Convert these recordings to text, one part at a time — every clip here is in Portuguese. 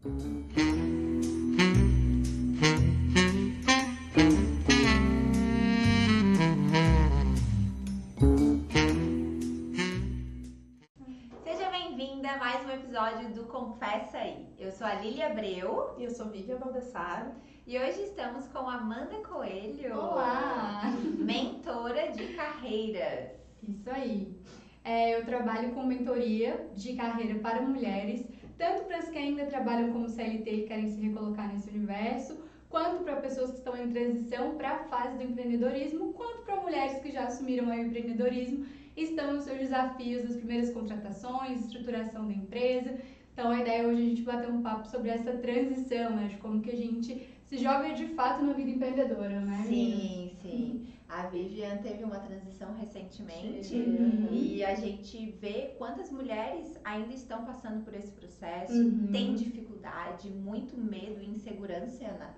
Seja bem-vinda a mais um episódio do Confessa Aí. Eu sou a Lília Abreu. E eu sou Vivian Baldessaro. E hoje estamos com Amanda Coelho. Olá! Mentora de carreiras. Isso aí. Eu trabalho com mentoria de carreira para mulheres, tanto para as que ainda trabalham como CLT e querem se recolocar nesse universo, quanto para pessoas que estão em transição para a fase do empreendedorismo, quanto para mulheres que já assumiram o empreendedorismo e estão nos seus desafios das primeiras contratações, estruturação da empresa. Então a ideia hoje é a gente bater um papo sobre essa transição, né, de como que a gente se joga de fato na vida empreendedora, né? Sim. A Vivian teve uma transição recentemente e a gente vê quantas mulheres ainda estão passando por esse processo, têm dificuldade, muito medo e insegurança, né?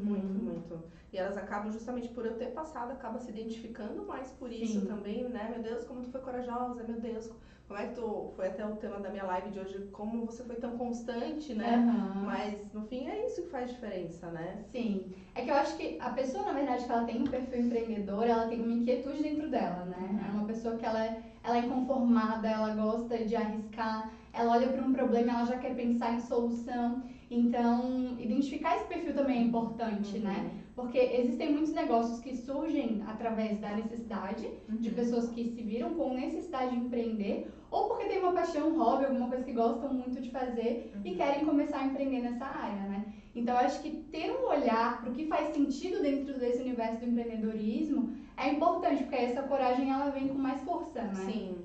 Muito. E elas acabam, justamente por eu ter passado, acabam se identificando mais por isso também, né? Meu Deus, como tu foi corajosa, meu Deus, como é que tu... Foi até o tema da minha live de hoje, como você foi tão constante, né? Mas, no fim, é isso que faz diferença, né? Sim. É que eu acho que a pessoa, na verdade, que ela tem um perfil empreendedor, ela tem uma inquietude dentro dela, né? É uma pessoa que ela é inconformada, ela gosta de arriscar, ela olha para um problema e ela já quer pensar em solução. Então, identificar esse perfil também é importante, né? Porque existem muitos negócios que surgem através da necessidade, de pessoas que se viram com necessidade de empreender, ou porque tem uma paixão, um hobby, alguma coisa que gostam muito de fazer e querem começar a empreender nessa área, né? Então, eu acho que ter um olhar para o que faz sentido dentro desse universo do empreendedorismo é importante, porque essa coragem ela vem com mais força, né? Sim,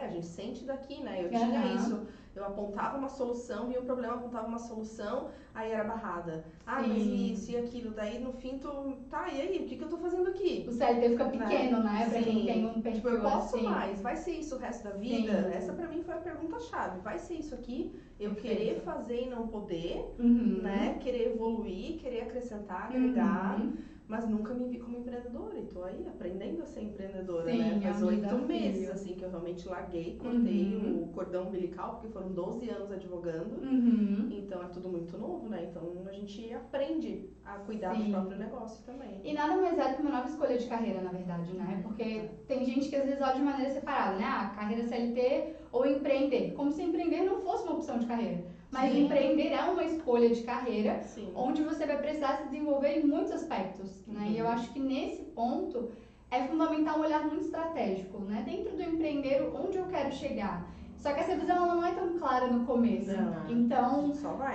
a gente sente daqui, né? Eu tinha isso, eu apontava uma solução, via um problema, apontava uma solução, aí era barrada. Mas isso e aquilo, daí no fim tu, tá, e aí, o que eu tô fazendo aqui? O CLT fica pequeno, né? Pra quem tem um perfil eu posso assim. mais, vai ser isso o resto da vida? Essa pra mim foi a pergunta-chave, vai ser isso aqui? Eu querer fazer e não poder, né? Querer evoluir, querer acrescentar, agregar, mas nunca me vi como empreendedora e tô aí aprendendo a ser empreendedora, né? Faz 8 meses, assim, que eu realmente larguei, cortei o cordão umbilical, porque foram 12 anos advogando, então é tudo muito novo, né? Então a gente aprende a cuidar do próprio negócio também. E nada mais é do que uma nova escolha de carreira, na verdade, né? Porque tem gente que às vezes olha de maneira separada, né? Carreira CLT ou empreender, como se empreender não fosse uma opção de carreira. Mas empreender é uma escolha de carreira, onde você vai precisar se desenvolver em muitos aspectos, né? E eu acho que nesse ponto é fundamental um olhar muito estratégico, né? Dentro do empreender, onde eu quero chegar. Só que essa visão ela não é tão clara no começo. Então,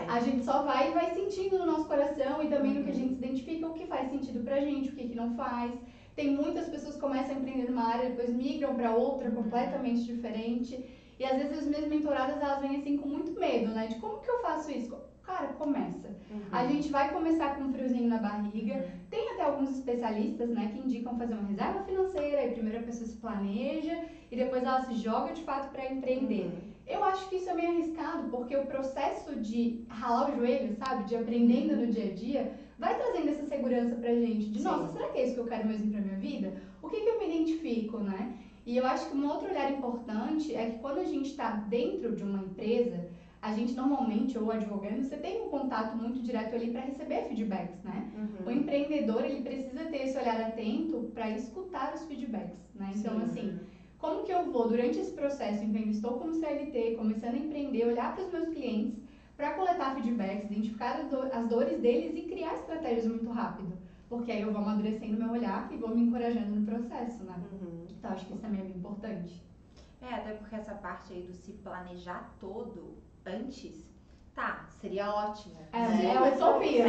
a gente só vai e vai sentindo no nosso coração e também no que a gente se identifica, o que faz sentido pra gente, o que não faz. Tem muitas pessoas que começam a empreender numa área, depois migram para outra completamente diferente. E às vezes as minhas mentoradas, elas vêm assim com muito medo, né? De como que eu faço isso? Cara, começa. A gente vai começar com um friozinho na barriga. Tem até alguns especialistas, né, que indicam fazer uma reserva financeira, e primeiro a pessoa se planeja e depois ela se joga de fato para empreender. Eu acho que isso é meio arriscado, porque o processo de ralar o joelho, sabe? De aprendendo no dia a dia, vai trazendo essa segurança pra gente. De, nossa, será que é isso que eu quero mesmo pra minha vida? O que eu me identifico, né? E eu acho que um outro olhar importante é que quando a gente está dentro de uma empresa, a gente normalmente, ou advogando, você tem um contato muito direto ali para receber feedbacks, né? O empreendedor, ele precisa ter esse olhar atento para escutar os feedbacks, né? Então, assim, como que eu vou, durante esse processo, em que eu estou como CLT, começando a empreender, olhar para os meus clientes, para coletar feedbacks, identificar as dores deles e criar estratégias muito rápido. Porque aí eu vou amadurecendo meu olhar e vou me encorajando no processo, né? Então, acho que isso também é bem importante. Até porque essa parte aí do se planejar todo antes, seria ótimo. É utopia.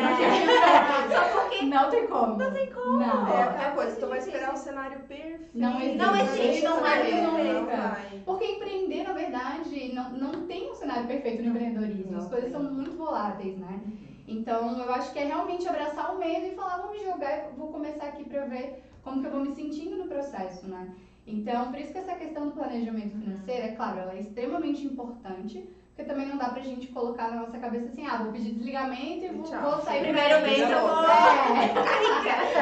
Só porque não tem como. Não tem como. Não. É aquela coisa, tu vai esperar o cenário perfeito. Não existe. Não existe. Porque empreender, na verdade, não tem um cenário perfeito no empreendedorismo. As coisas são muito voláteis, né? Então, eu acho que é realmente abraçar o medo e falar, vamos jogar, vou começar aqui pra ver como que eu vou me sentindo no processo, né? Então, por isso que essa questão do planejamento financeiro, é claro, ela é extremamente importante, porque também não dá pra gente colocar na nossa cabeça assim, vou pedir desligamento e vou sair primeiro mês, eu vou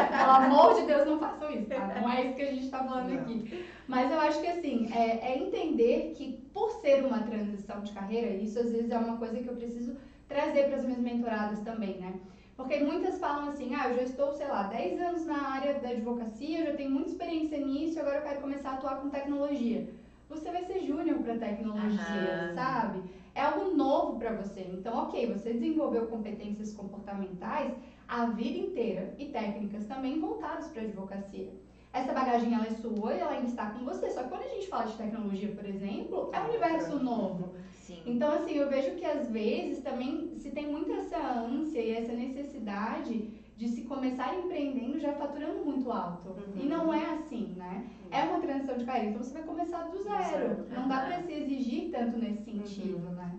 Pelo amor de Deus, não façam isso, tá? Não é isso que a gente tá falando aqui. Mas eu acho que assim, é entender que por ser uma transição de carreira, isso às vezes é uma coisa que eu preciso trazer para as minhas mentoradas também, né? Porque muitas falam assim, eu já estou, sei lá, 10 anos na área da advocacia, já tenho muita experiência nisso, agora eu quero começar a atuar com tecnologia. Você vai ser júnior para tecnologia, sabe? É algo novo para você. Então, ok, você desenvolveu competências comportamentais a vida inteira e técnicas também voltadas para a advocacia. Essa bagagem, ela é sua e ela ainda está com você. Só que quando a gente fala de tecnologia, por exemplo, é um universo novo. Sim. Então, assim, eu vejo que às vezes também se tem muito essa ânsia e essa necessidade de se começar empreendendo já faturando muito alto. E não é assim, né? É uma transição de carreira, então você vai começar do zero. Não dá para se exigir tanto nesse sentido, né?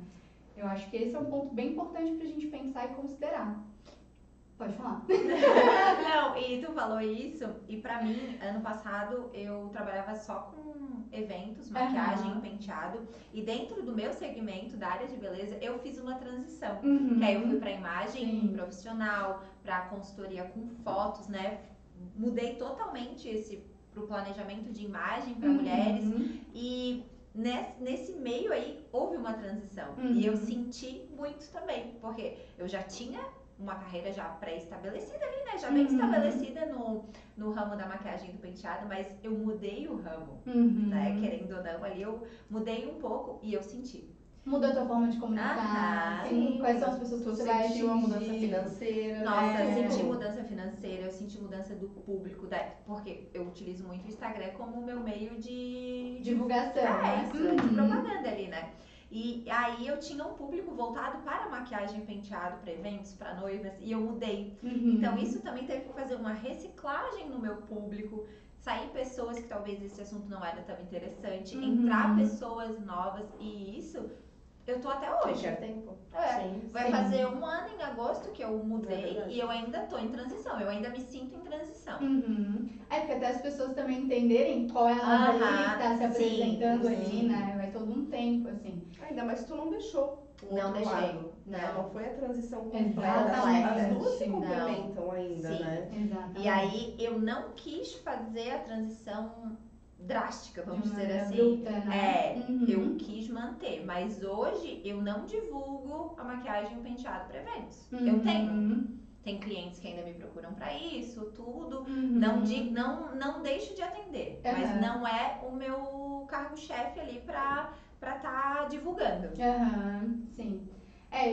Eu acho que esse é um ponto bem importante pra gente pensar e considerar. Pode falar. Não, e tu falou isso, e pra mim, ano passado, eu trabalhava só com eventos, maquiagem, penteado, e dentro do meu segmento, da área de beleza, eu fiz uma transição. Que aí eu fui pra imagem profissional, pra consultoria com fotos, né? Mudei totalmente pro planejamento de imagem pra mulheres, e nesse meio aí, houve uma transição. E eu senti muito também, porque eu já tinha uma carreira já pré-estabelecida ali, né? Já bem estabelecida no ramo da maquiagem e do penteado, mas eu mudei o ramo, né? Querendo ou não, ali eu mudei um pouco e eu senti. Muda a tua forma de comunicar, quais são as pessoas que você vai atingir. Sentiu a mudança financeira. Nossa, eu senti mudança financeira, eu senti mudança do público, porque eu utilizo muito o Instagram como o meu meio de divulgação, de propaganda ali, né? E aí eu tinha um público voltado para maquiagem, penteado, para eventos, para noivas, e eu mudei. Então isso também teve que fazer uma reciclagem no meu público, sair pessoas que talvez esse assunto não era tão interessante, entrar pessoas novas, e isso eu tô até hoje. Quer tempo. Vai fazer um ano em agosto que eu mudei e eu ainda tô em transição, eu ainda me sinto em transição. Porque até as pessoas também entenderem qual é a nova que tá se apresentando ali, né? Vai todo um tempo, assim. Ainda mais que tu não deixou o outro lado, né? Não foi a transição completa. As duas se complementam ainda, né? Exatamente. E aí eu não quis fazer a transição drástica, vamos dizer assim. Bruta, né? Eu quis manter, mas hoje eu não divulgo a maquiagem e o penteado para eventos. Eu tenho clientes que ainda me procuram para isso, tudo. Não deixo de atender, mas não é o meu cargo-chefe ali para estar divulgando. Sim.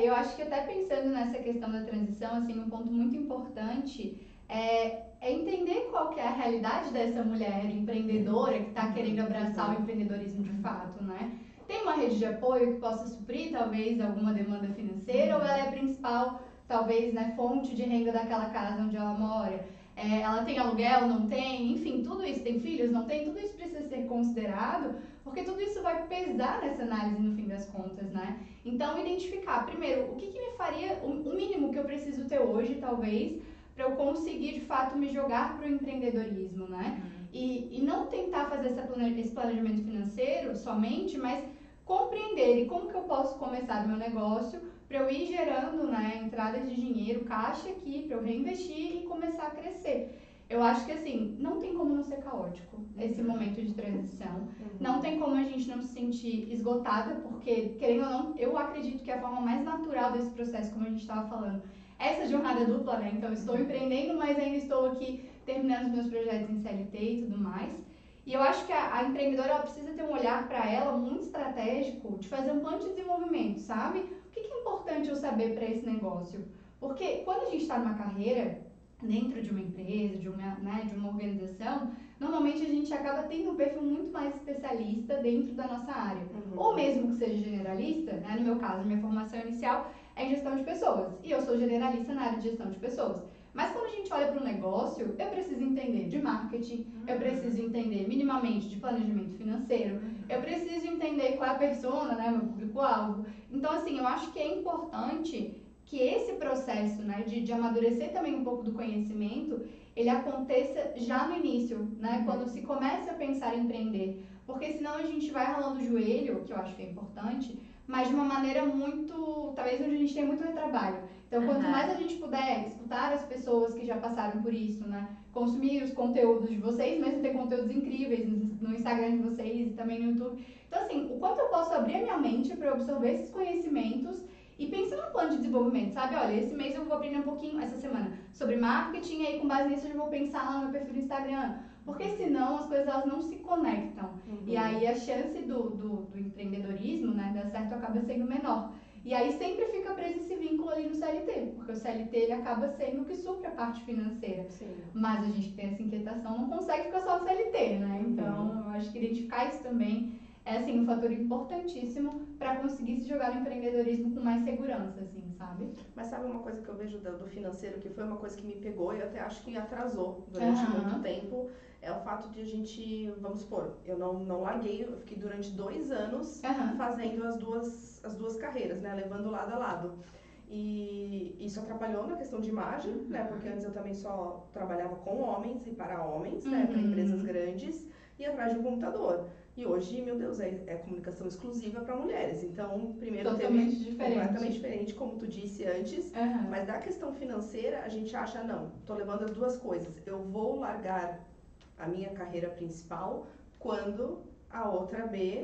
Eu acho que até pensando nessa questão da transição, assim, um ponto muito importante é entender qual que é a realidade dessa mulher empreendedora que está querendo abraçar o empreendedorismo de fato, né? Tem uma rede de apoio que possa suprir, talvez, alguma demanda financeira, ou ela é a principal, talvez, né, fonte de renda daquela casa onde ela mora? Ela tem aluguel, não tem? Enfim, tudo isso. Tem filhos, não tem? Tudo isso precisa ser considerado, porque tudo isso vai pesar nessa análise no fim das contas, né? Então, identificar, primeiro, o que me faria, o mínimo que eu preciso ter hoje, talvez, para eu conseguir, de fato, me jogar para o empreendedorismo, né? E não tentar fazer esse planejamento financeiro somente, mas compreender como que eu posso começar o meu negócio para eu ir gerando, né, entradas de dinheiro, caixa aqui, para eu reinvestir e começar a crescer. Eu acho que, assim, não tem como não ser caótico esse momento de transição. Não tem como a gente não se sentir esgotada, porque, querendo ou não, eu acredito que a forma mais natural desse processo, como a gente estava falando, essa jornada dupla, né? Então, eu estou empreendendo, mas ainda estou aqui terminando os meus projetos em CLT e tudo mais. E eu acho que a empreendedora ela precisa ter um olhar para ela muito estratégico de fazer um plano de desenvolvimento, sabe? O que é importante eu saber para esse negócio? Porque quando a gente está numa carreira, dentro de uma empresa, de uma organização, normalmente a gente acaba tendo um perfil muito mais especialista dentro da nossa área. Ou mesmo que seja generalista, né? No meu caso, minha formação inicial é em gestão de pessoas. E eu sou generalista na área de gestão de pessoas. Mas quando a gente olha para o negócio, eu preciso entender de marketing, eu preciso entender minimamente de planejamento financeiro, eu preciso entender qual é a persona, né, meu público-alvo. Então, assim, eu acho que é importante que esse processo, né, de amadurecer também um pouco do conhecimento, ele aconteça já no início, né, quando se começa a pensar em empreender. Porque senão a gente vai ralando o joelho, que eu acho que é importante, mas de uma maneira muito, talvez onde a gente tem muito retrabalho. Então, quanto mais a gente puder escutar as pessoas que já passaram por isso, né? Consumir os conteúdos de vocês, mesmo ter conteúdos incríveis no Instagram de vocês e também no YouTube. Então, assim, o quanto eu posso abrir a minha mente para absorver esses conhecimentos E pensa no plano de desenvolvimento, sabe? Olha, esse mês eu vou aprender um pouquinho, essa semana, sobre marketing, e aí com base nisso eu já vou pensar lá no meu perfil do Instagram. Porque senão as coisas elas não se conectam. E aí a chance do empreendedorismo, né, dar certo acaba sendo menor. E aí sempre fica preso esse vínculo ali no CLT, porque o CLT ele acaba sendo o que supre a parte financeira. Sim. Mas a gente tem essa inquietação, não consegue ficar só no CLT, né? Então, eu acho que identificar isso também é, assim, um fator importantíssimo para conseguir se jogar no empreendedorismo com mais segurança, assim, sabe? Mas sabe uma coisa que eu vejo do financeiro, que foi uma coisa que me pegou e eu até acho que atrasou durante muito tempo, é o fato de a gente, vamos supor, eu não larguei, eu fiquei durante 2 anos fazendo as duas carreiras, né, levando lado a lado. E isso atrapalhou na questão de imagem, né, porque antes eu também só trabalhava com homens e para homens, né, para empresas grandes e atrás de um computador. E hoje, meu Deus, é comunicação exclusiva para mulheres. Então, primeiro totalmente teve completamente diferente, como tu disse antes. Mas da questão financeira, a gente acha, não, tô levando as duas coisas. Eu vou largar a minha carreira principal quando a outra B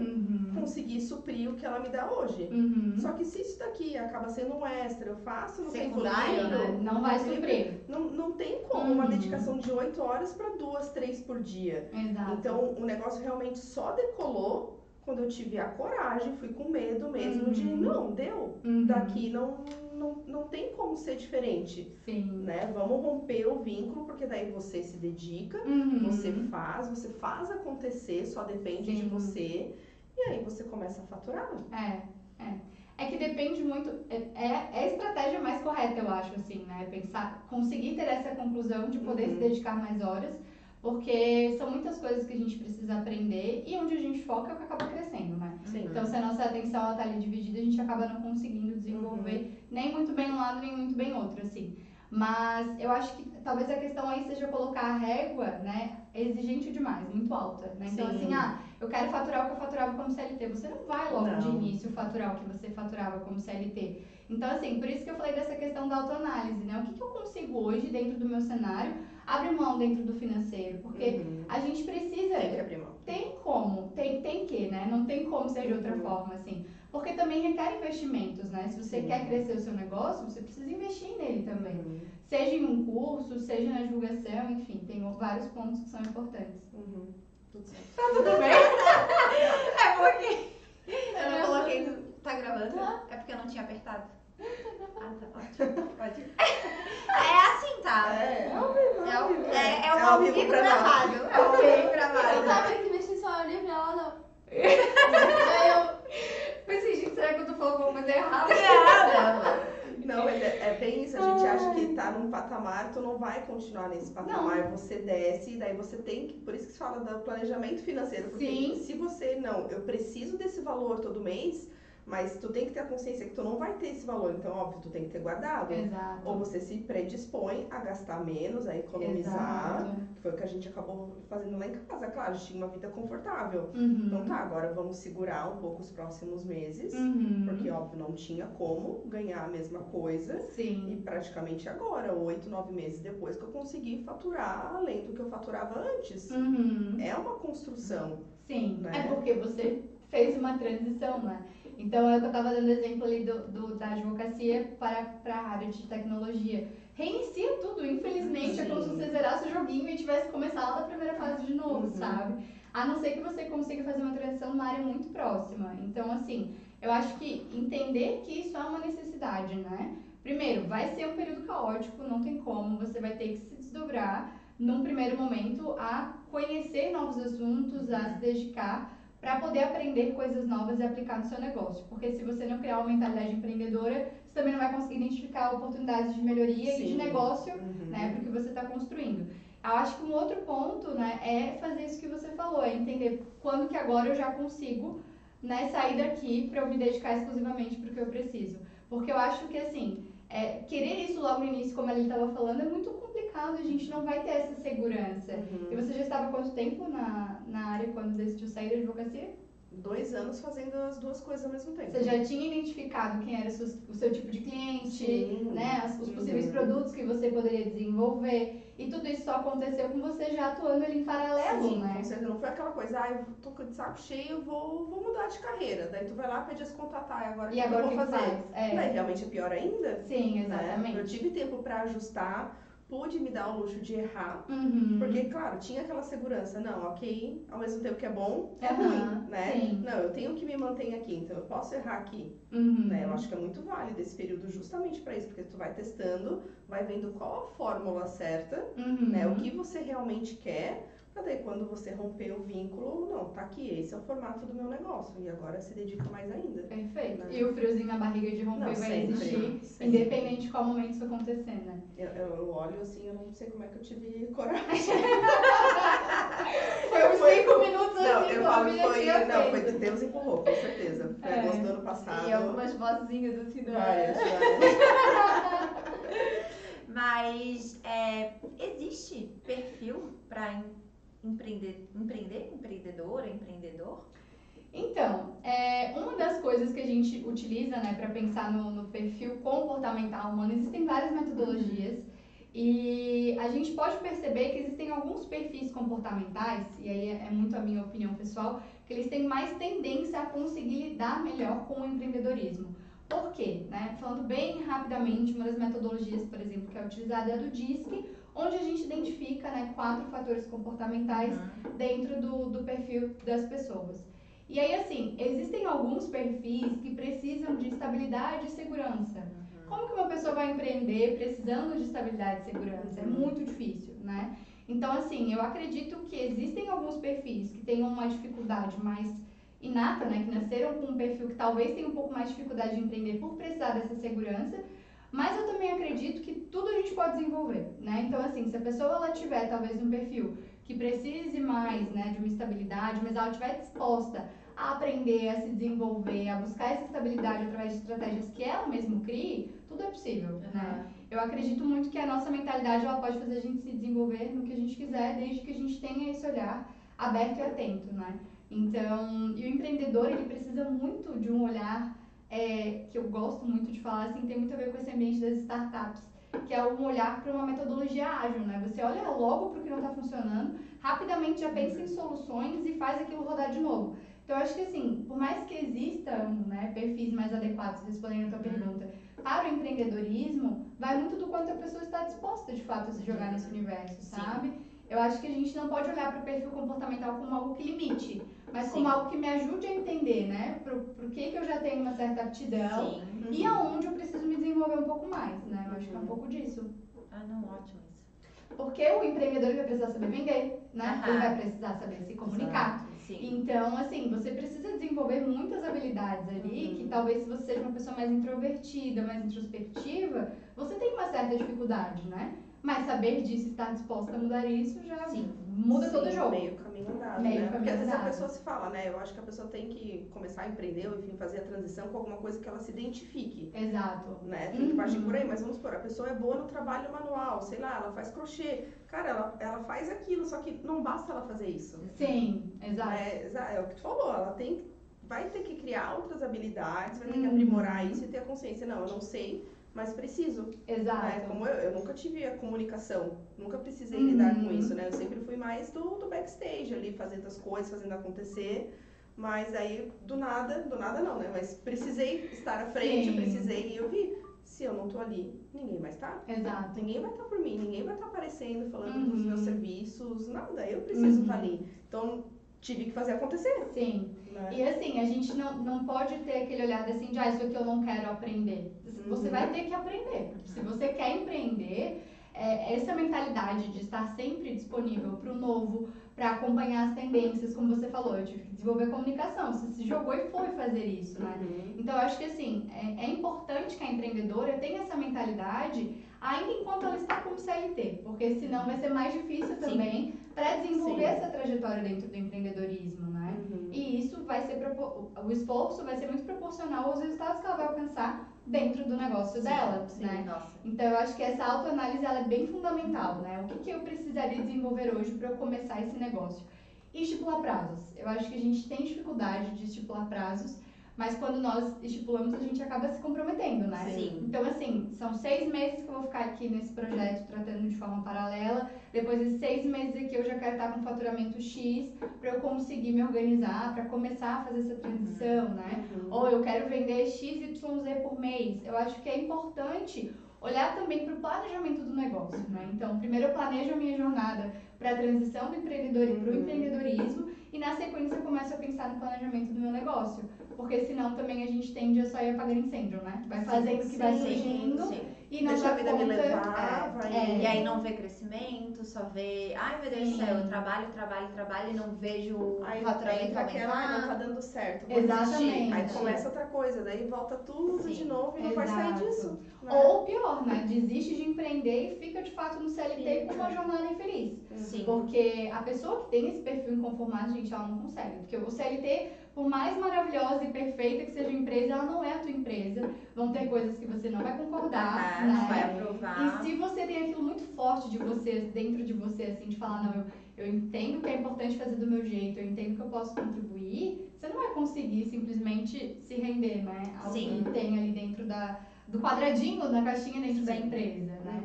conseguir suprir o que ela me dá hoje. Só que se isso daqui acaba sendo um extra, eu faço no secundário, né? Não vai suprir. Não tem como uma dedicação de 8 horas para 2, 3 por dia. Exato. Então o negócio realmente só decolou quando eu tive a coragem, fui com medo mesmo de não, deu. Daqui não tem como ser diferente. Sim. Né? Vamos romper o vínculo, porque daí você se dedica, você faz acontecer, só depende de você, e aí você começa a faturar. É que depende muito, é a estratégia mais correta, eu acho, assim, né? Pensar, conseguir ter essa conclusão de poder se dedicar mais horas, porque são muitas coisas que a gente precisa aprender e onde a gente foca é o que acaba crescendo, né? Sim. Então, se a nossa atenção ela tá ali dividida, a gente acaba não conseguindo desenvolver nem muito bem um lado, nem muito bem outro, assim. Mas eu acho que talvez a questão aí seja colocar a régua, né, exigente demais, muito alta, né? Então, assim, eu quero faturar o que eu faturava como CLT. Você não vai logo de início faturar o que você faturava como CLT. Então, assim, por isso que eu falei dessa questão da autoanálise, né? O que eu consigo hoje dentro do meu cenário abrir mão dentro do financeiro? Porque a gente precisa... Tem que abrir mão. Tem como, tem que, né? Não tem como ser de outra forma, assim. Porque também requer investimentos, né? Se você quer crescer o seu negócio, você precisa investir nele também. Seja em um curso, seja na divulgação, enfim, tem vários pontos que são importantes. Tudo certo. Tá tudo bem? É porque eu não coloquei no... Tá gravando? É porque eu não tinha apertado. Ah, tá ótimo. Pode ir. É assim, tá? É ao vivo. É ao vivo gravado. É ao vivo gravado. Eu tava aqui mexendo só olhei pra ela, não. Aí eu pensei, gente, será que eu tô falando alguma coisa errada? Não, é bem isso, a gente acha que tá num patamar, tu não vai continuar nesse patamar, você desce, e daí você tem que, por isso que se fala do planejamento financeiro, porque se você, eu preciso desse valor todo mês, mas tu tem que ter a consciência que tu não vai ter esse valor, então óbvio, tu tem que ter guardado. Exato. Ou você se predispõe a gastar menos, a economizar, que foi o que a gente acabou fazendo lá em casa, claro, a gente tinha uma vida confortável. Então tá, agora vamos segurar um pouco os próximos meses, porque óbvio, não tinha como ganhar a mesma coisa. Sim. E praticamente agora, 8, 9 meses depois que eu consegui faturar além do que eu faturava antes. É uma construção. Sim, né? é porque você fez uma transição, né? Então, eu estava dando exemplo ali da advocacia para a área de tecnologia. Reinicia tudo, infelizmente, é como se você zerasse o joguinho e tivesse começado a primeira fase de novo, sabe? A não ser que você consiga fazer uma transição numa área muito próxima. Então, assim, eu acho que entender que isso é uma necessidade, né? Primeiro, vai ser um período caótico, não tem como, você vai ter que se desdobrar num primeiro momento a conhecer novos assuntos, a se dedicar para poder aprender coisas novas e aplicar no seu negócio. Porque se você não criar uma mentalidade empreendedora, você também não vai conseguir identificar oportunidades de melhoria e de negócio, né, para o que você está construindo. Eu acho que um outro ponto, né, é fazer isso que você falou, é entender quando que agora eu já consigo, né, sair daqui para eu me dedicar exclusivamente para o que eu preciso. Porque eu acho que, assim, querer isso logo no início, como ele estava falando, é muito complicado, a gente não vai ter essa segurança. E você já estava há quanto tempo na área quando decidiu sair da advocacia? 2 anos fazendo as duas coisas ao mesmo tempo. Você já tinha identificado quem era o seu tipo de cliente, Sim. né? Os possíveis produtos que você poderia desenvolver. E tudo isso só aconteceu com você já atuando ali em paralelo, Sim, né? Com certeza. Não foi aquela coisa, eu tô de saco cheio, vou mudar de carreira. Daí tu vai lá, pede a se contratar, agora o que eu vou fazer? Daí realmente é pior ainda. Sim, exatamente. Né? Eu tive tempo pra ajustar, pude me dar o luxo de errar, porque, claro, tinha aquela segurança, não, ok, ao mesmo tempo que é bom, é ruim, né? Sim. Não, eu tenho que me manter aqui, então eu posso errar aqui, né? Eu acho que é muito válido esse período justamente para isso, porque tu vai testando, vai vendo qual a fórmula certa, né? O que você realmente quer, pra daí quando você romper o vínculo, não, tá aqui, esse é o formato do meu negócio, e agora se dedica mais ainda. Perfeito. Né? E o friozinho na barriga de romper vai existir, independente de qual momento isso acontecer, né? Eu olho assim, eu não sei como é que eu tive coragem. Foi uns 5 minutos não, assim, eu falo que foi Deus empurrou, com certeza. Foi agosto do ano passado. E algumas vozinhas assim do várias. Mas existe perfil para empreendedora, empreendedor? Então, uma das coisas que a gente utiliza, né, para pensar no perfil comportamental humano, existem várias metodologias e a gente pode perceber que existem alguns perfis comportamentais, e aí é muito a minha opinião pessoal, que eles têm mais tendência a conseguir lidar melhor com o empreendedorismo. Por quê? Né? Falando bem rapidamente, uma das metodologias, por exemplo, que é utilizada é a do DISC, onde a gente identifica, né, 4 fatores comportamentais dentro do perfil das pessoas. E aí, assim, existem alguns perfis que precisam de estabilidade e segurança. Como que uma pessoa vai empreender precisando de estabilidade e segurança? É muito difícil, né? Então, assim, eu acredito que existem alguns perfis que tenham uma dificuldade mais inata, né? Que nasceram com um perfil que talvez tenha um pouco mais de dificuldade de empreender por precisar dessa segurança. Mas eu também acredito que tudo a gente pode desenvolver, né? Então, assim, se a pessoa ela tiver talvez um perfil que precise mais, né, de uma estabilidade, mas ela estiver disposta a aprender, a se desenvolver, a buscar essa estabilidade através de estratégias que ela mesma crie, tudo é possível, né? Eu acredito muito que a nossa mentalidade ela pode fazer a gente se desenvolver no que a gente quiser, desde que a gente tenha esse olhar aberto e atento, né? Então, e o empreendedor, ele precisa muito de um olhar que eu gosto muito de falar, assim, tem muito a ver com esse ambiente das startups, que é um olhar para uma metodologia ágil, né? Você olha logo para o que não está funcionando, rapidamente já pensa em soluções e faz aquilo rodar de novo. Então, eu acho que, assim, por mais que existam, né, perfis mais adequados, respondendo a tua pergunta, para o empreendedorismo, vai muito do quanto a pessoa está disposta, de fato, a se jogar nesse universo, sabe? Eu acho que a gente não pode olhar para o perfil comportamental como algo que limite, mas como algo que me ajude a entender, né? Pro que eu já tenho uma certa aptidão e aonde eu preciso me desenvolver um pouco mais, né? Eu acho que é um pouco disso. Não, ótimo isso. Porque o empreendedor vai precisar saber vender, né? Ele vai precisar saber se comunicar. Então, assim, você precisa desenvolver muitas habilidades ali, que talvez se você seja uma pessoa mais introvertida, mais introspectiva, você tem uma certa dificuldade, né? Mas saber disso e estar disposta a mudar isso já muda todo o jogo. Meio caminho andado, né? Porque às vezes a pessoa se fala, né? Eu acho que a pessoa tem que começar a empreender ou, enfim, fazer a transição com alguma coisa que ela se identifique. Exato. Né? Tem que partir por aí, mas vamos supor, a pessoa é boa no trabalho manual, sei lá, ela faz crochê. Cara, ela faz aquilo, só que não basta ela fazer isso. Sim, exato. É o que tu falou, ela vai ter que criar outras habilidades, vai ter que aprimorar isso e ter a consciência. Não, eu não sei, mas preciso. Exato. Né? Como eu nunca tive a comunicação, nunca precisei lidar com isso, né? Eu sempre fui mais do backstage ali, fazendo as coisas, fazendo acontecer. Mas aí, do nada não, né? Mas precisei estar à frente, precisei, e eu vi. Se eu não tô ali, ninguém mais tá. Exato. Ninguém vai estar por mim, ninguém vai estar aparecendo, falando dos meus serviços, nada. Eu preciso estar ali. Então, tive que fazer acontecer. Sim. Né? E assim, a gente não pode ter aquele olhar assim de, isso aqui eu não quero aprender. Você vai ter que aprender. Se você quer empreender, essa mentalidade de estar sempre disponível para o novo, para acompanhar as tendências, como você falou, eu tive que desenvolver comunicação, você se jogou e foi fazer isso, né? Então, eu acho que assim, é importante que a empreendedora tenha essa mentalidade ainda enquanto ela está como CLT, porque senão vai ser mais difícil também para desenvolver essa trajetória dentro do empreendedorismo, né? E isso vai ser, o esforço vai ser muito proporcional aos resultados que ela vai alcançar dentro do negócio dela, né? Nossa. Então, eu acho que essa autoanálise ela é bem fundamental, né? O que eu precisaria desenvolver hoje para eu começar esse negócio? E estipular prazos. Eu acho que a gente tem dificuldade de estipular prazos, mas quando nós estipulamos, a gente acaba se comprometendo, né? Sim. Então, assim, são 6 meses que eu vou ficar aqui nesse projeto tratando de forma paralela. Depois desses 6 meses aqui, eu já quero estar com faturamento X para eu conseguir me organizar, para começar a fazer essa transição, né? Ou eu quero vender XYZ por mês. Eu acho que é importante olhar também para o planejamento do negócio, né? Então, primeiro eu planejo a minha jornada para a transição do empreendedor para o empreendedorismo e na sequência eu começo a pensar no planejamento do meu negócio, porque senão também a gente tende a só ir apagando incêndio, né? Vai fazendo o que vai surgindo e não deixa dá a vida conta. me levar, E aí não vê crescimento, só vê, ai meu Deus do céu, eu trabalho e não vejo aí faturamento entra aquela, aumentar. não tá dando certo, vou Exatamente. desistir. Aí começa outra coisa, daí volta tudo de novo e não vai sair disso. Né? Ou pior, né? Desiste de empreender e fica de fato no CLT com uma jornada infeliz. Sim. Porque a pessoa que tem esse perfil inconformado, gente, ela não consegue. Porque o CLT, por mais maravilhosa e perfeita que seja a empresa, ela não é a tua empresa. Vão ter coisas que você não vai concordar, né? Não vai aprovar. E se você tem aquilo muito forte de você, dentro de você, assim, de falar, não, eu entendo que é importante fazer do meu jeito, eu entendo que eu posso contribuir, você não vai conseguir simplesmente se render, né? Ao que tem ali dentro do quadradinho, da caixinha dentro da empresa, né?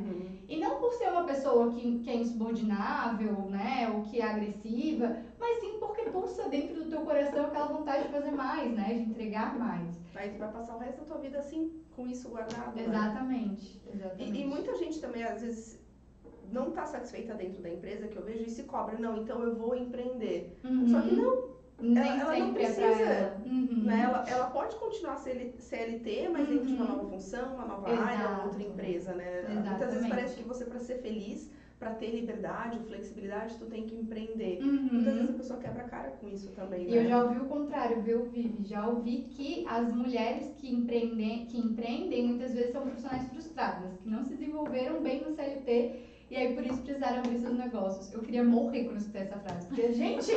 E não por ser uma pessoa que é insubordinável, né, ou que é agressiva, mas sim porque pulsa dentro do teu coração aquela vontade de fazer mais, né, de entregar mais. Aí tu vai passar o resto da tua vida assim, com isso guardado. Exatamente, né? exatamente. E muita gente também, às vezes, não está satisfeita dentro da empresa, que eu vejo, e se cobra, não, então eu vou empreender. Só que não. Ela não precisa, né? Ela pode continuar CLT, mas dentro de uma nova função, uma nova área, uma outra empresa, né? Muitas vezes parece que você, para ser feliz, para ter liberdade, flexibilidade, tu tem que empreender. Muitas vezes a pessoa quebra a cara com isso também, né? E eu já ouvi o contrário, viu, Vivi? Já ouvi que as mulheres que empreendem muitas vezes são profissionais frustradas, que não se desenvolveram bem no CLT e aí por isso precisaram abrir seus negócios. Eu queria morrer quando eu escutei essa frase. Porque, gente,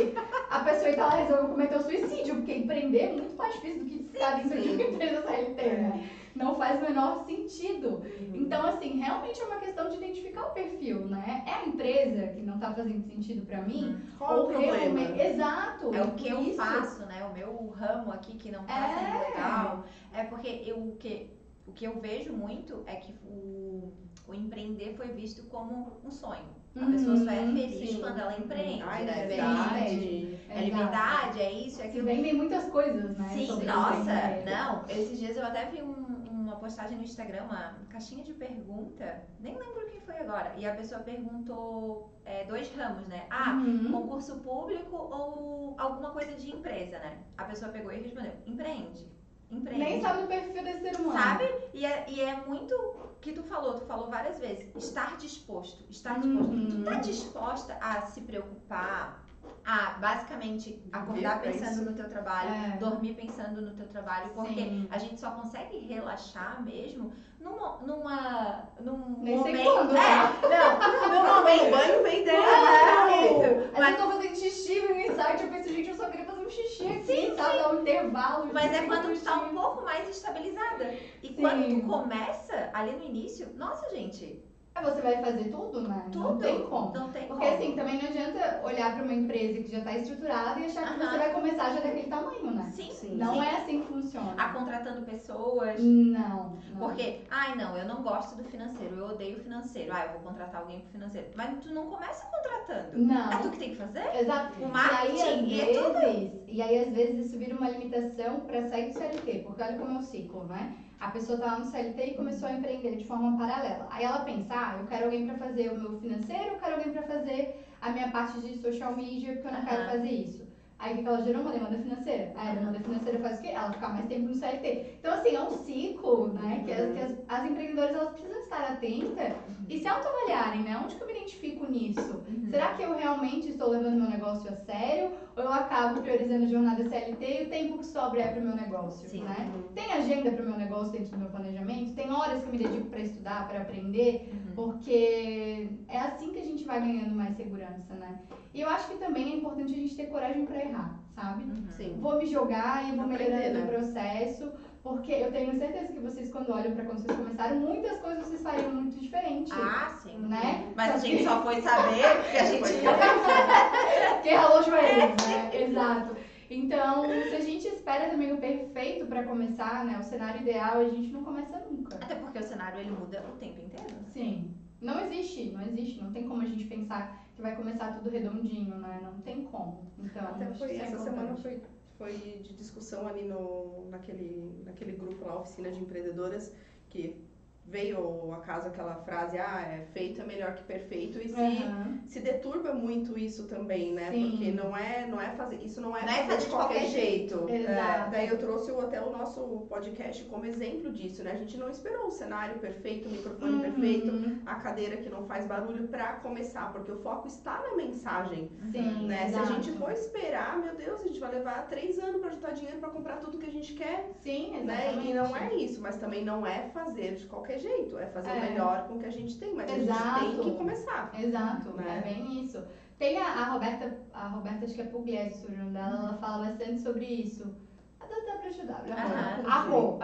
a pessoa então ela resolveu cometer o suicídio, porque empreender é muito mais difícil do que ficar dentro de uma empresa CLT, né? Não faz o menor sentido. Então, assim, realmente é uma questão de identificar o perfil, né? É a empresa que não tá fazendo sentido pra mim? Qual o problema? Exato. É o que eu faço, né? O meu ramo aqui que não tá sendo legal. É porque o que eu vejo muito é que o empreender foi visto como um sonho. A pessoa só é feliz quando ela empreende. Ai, né? é verdade. É liberdade, é isso, é Se aquilo. vendem muitas coisas, né? Sim, nossa, não. Esses dias eu até vi uma postagem no Instagram, uma caixinha de pergunta, nem lembro quem foi agora. E a pessoa perguntou 2 ramos, né? Concurso público ou alguma coisa de empresa, né? A pessoa pegou e respondeu, empreende. Nem sabe o perfil desse ser humano. Sabe? E é muito que tu falou várias vezes. Estar disposto. Tu tá disposta a se preocupar, a basicamente acordar pensando no teu trabalho, dormir pensando no teu trabalho, porque a gente só consegue relaxar mesmo num Nem momento. sei quando, Num momento. O banho vem dela. Mas eu tô fazendo xixi, vem um insight, eu penso, gente, eu só queria fazer um xixi aqui, sabe? Dar um intervalo. Mas é quando tu tá um pouco mais estabilizada. E quando tu começa, ali no início, nossa, gente. Você vai fazer tudo, né? Tudo. Não tem como. Porque assim, também não adianta olhar pra uma empresa que já tá estruturada e achar que você vai começar já daquele tamanho, né? Sim. Não é assim que funciona. Contratando pessoas. Não. Porque, não, eu não gosto do financeiro, eu odeio o financeiro. Eu vou contratar alguém pro financeiro. Mas tu não começa contratando. Não. É tu que tem que fazer? Exato. O marketing E aí, às vezes, isso vira uma limitação pra sair do CLT. Porque olha como é o ciclo, né? A pessoa tá lá no CLT e começou a empreender de forma paralela. Aí ela pensa, eu quero alguém pra fazer o meu financeiro, eu quero alguém pra fazer a minha parte de social media, porque eu não quero fazer isso. Aí o que ela gerou? Uma demanda financeira. Aí a demanda financeira faz o quê? Ela fica mais tempo no CLT. Então, assim, é um ciclo, né? Que as empreendedoras elas precisam estar atentas e se autoavaliarem, né? Onde que eu me identifico nisso? Será que eu realmente estou levando meu negócio a sério? Ou eu acabo priorizando a jornada CLT e o tempo que sobra é pro meu negócio, né? Tem agenda pro meu negócio dentro do meu planejamento? Tem horas que eu me dedico para estudar, para aprender? Porque é assim que a gente vai ganhando mais segurança, né? E eu acho que também é importante a gente ter coragem para errar, sabe? Sim. Vou me jogar e vou melhorando né? o processo, Porque eu tenho certeza que vocês, quando olham pra quando vocês começaram, muitas coisas vocês fariam muito diferente. Ah, sim. Né? Mas a gente só foi saber porque a gente que ralou o joelho, né? Exato. Então, se a gente espera também o perfeito pra começar, né? O cenário ideal, a gente não começa nunca. Até porque o cenário ele muda o tempo inteiro. Sim. Não existe. Não tem como a gente pensar que vai começar tudo redondinho, né? Não tem como. Então, até acho foi que isso é essa semana importante. foi de discussão ali naquele grupo lá, Oficina de Empreendedoras, que veio a caso aquela frase, feito é melhor que perfeito, e se deturba muito isso também, né? Sim. Porque não é fazer, isso não é fazer de qualquer jeito. Exato. Daí eu trouxe até o nosso podcast como exemplo disso, né? A gente não esperou o cenário perfeito, o microfone perfeito, a cadeira que não faz barulho pra começar, porque o foco está na mensagem. Sim, né? Se a exato. gente for esperar, meu Deus, a gente vai levar 3 anos pra juntar dinheiro pra comprar tudo que a gente quer. Sim, Né? exatamente. E não é isso, mas também não é fazer de qualquer jeito, é fazer o melhor com o que a gente tem, mas Exato. a gente tem que começar. Exato, Né? é bem isso. Tem a Roberta, acho que é Pugliese, o nome dela, ela fala bastante sobre isso. A da WW,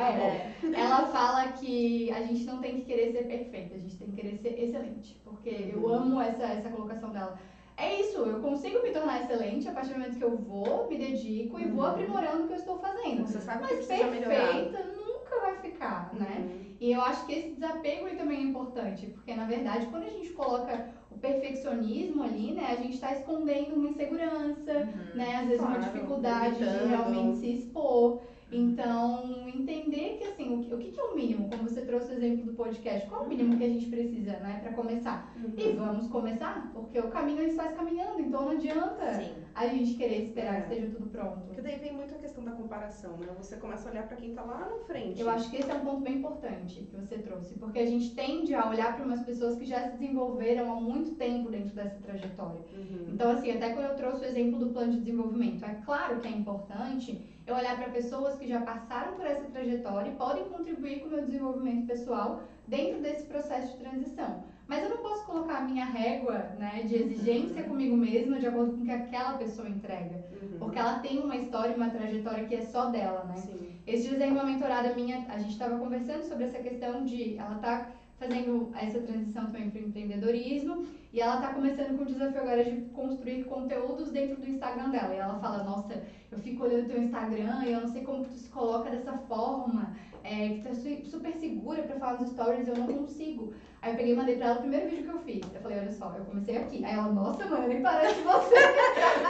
ela fala que a gente não tem que querer ser perfeita, a gente tem que querer ser excelente, porque eu amo essa colocação dela. É isso, eu consigo me tornar excelente a partir do momento que eu vou, me dedico e vou aprimorando o que eu estou fazendo. Você sabe mas que precisa melhorar. perfeita nunca vai ficar, né? E eu acho que esse desapego ele também é importante, porque na verdade quando a gente coloca o perfeccionismo ali, né, a gente está escondendo uma insegurança, né, às vezes uma dificuldade de realmente se expor. Então, entender que assim, o que é o mínimo, como você trouxe o exemplo do podcast, qual é o mínimo que a gente precisa, né, para começar? E vamos começar, porque o caminho a gente faz caminhando, então não adianta a gente querer esperar que esteja tudo pronto. Porque daí vem muito a questão da comparação, né? Você começa a olhar para quem tá lá na frente. Eu acho que esse é um ponto bem importante que você trouxe, porque a gente tende a olhar para umas pessoas que já se desenvolveram há muito tempo dentro dessa trajetória. Então, assim, até quando eu trouxe o exemplo do plano de desenvolvimento, é claro que é importante eu olhar para pessoas que já passaram por essa trajetória e podem contribuir com o meu desenvolvimento pessoal dentro desse processo de transição. Mas eu não posso colocar a minha régua, né, de exigência comigo mesma de acordo com o que aquela pessoa entrega. Porque ela tem uma história, uma trajetória que é só dela, né? Esses dias aí uma mentorada minha, a gente estava conversando sobre essa questão de ela tá fazendo essa transição também para o empreendedorismo e ela tá começando com o desafio agora de construir conteúdos dentro do Instagram dela. E ela fala, nossa, eu fico olhando teu Instagram e eu não sei como que tu se coloca dessa forma, que tu é super segura para falar nos stories, eu não consigo. Aí eu peguei e mandei pra ela o primeiro vídeo que eu fiz. Eu falei, olha só, eu comecei aqui. Aí ela, nossa, mano, nem parece você.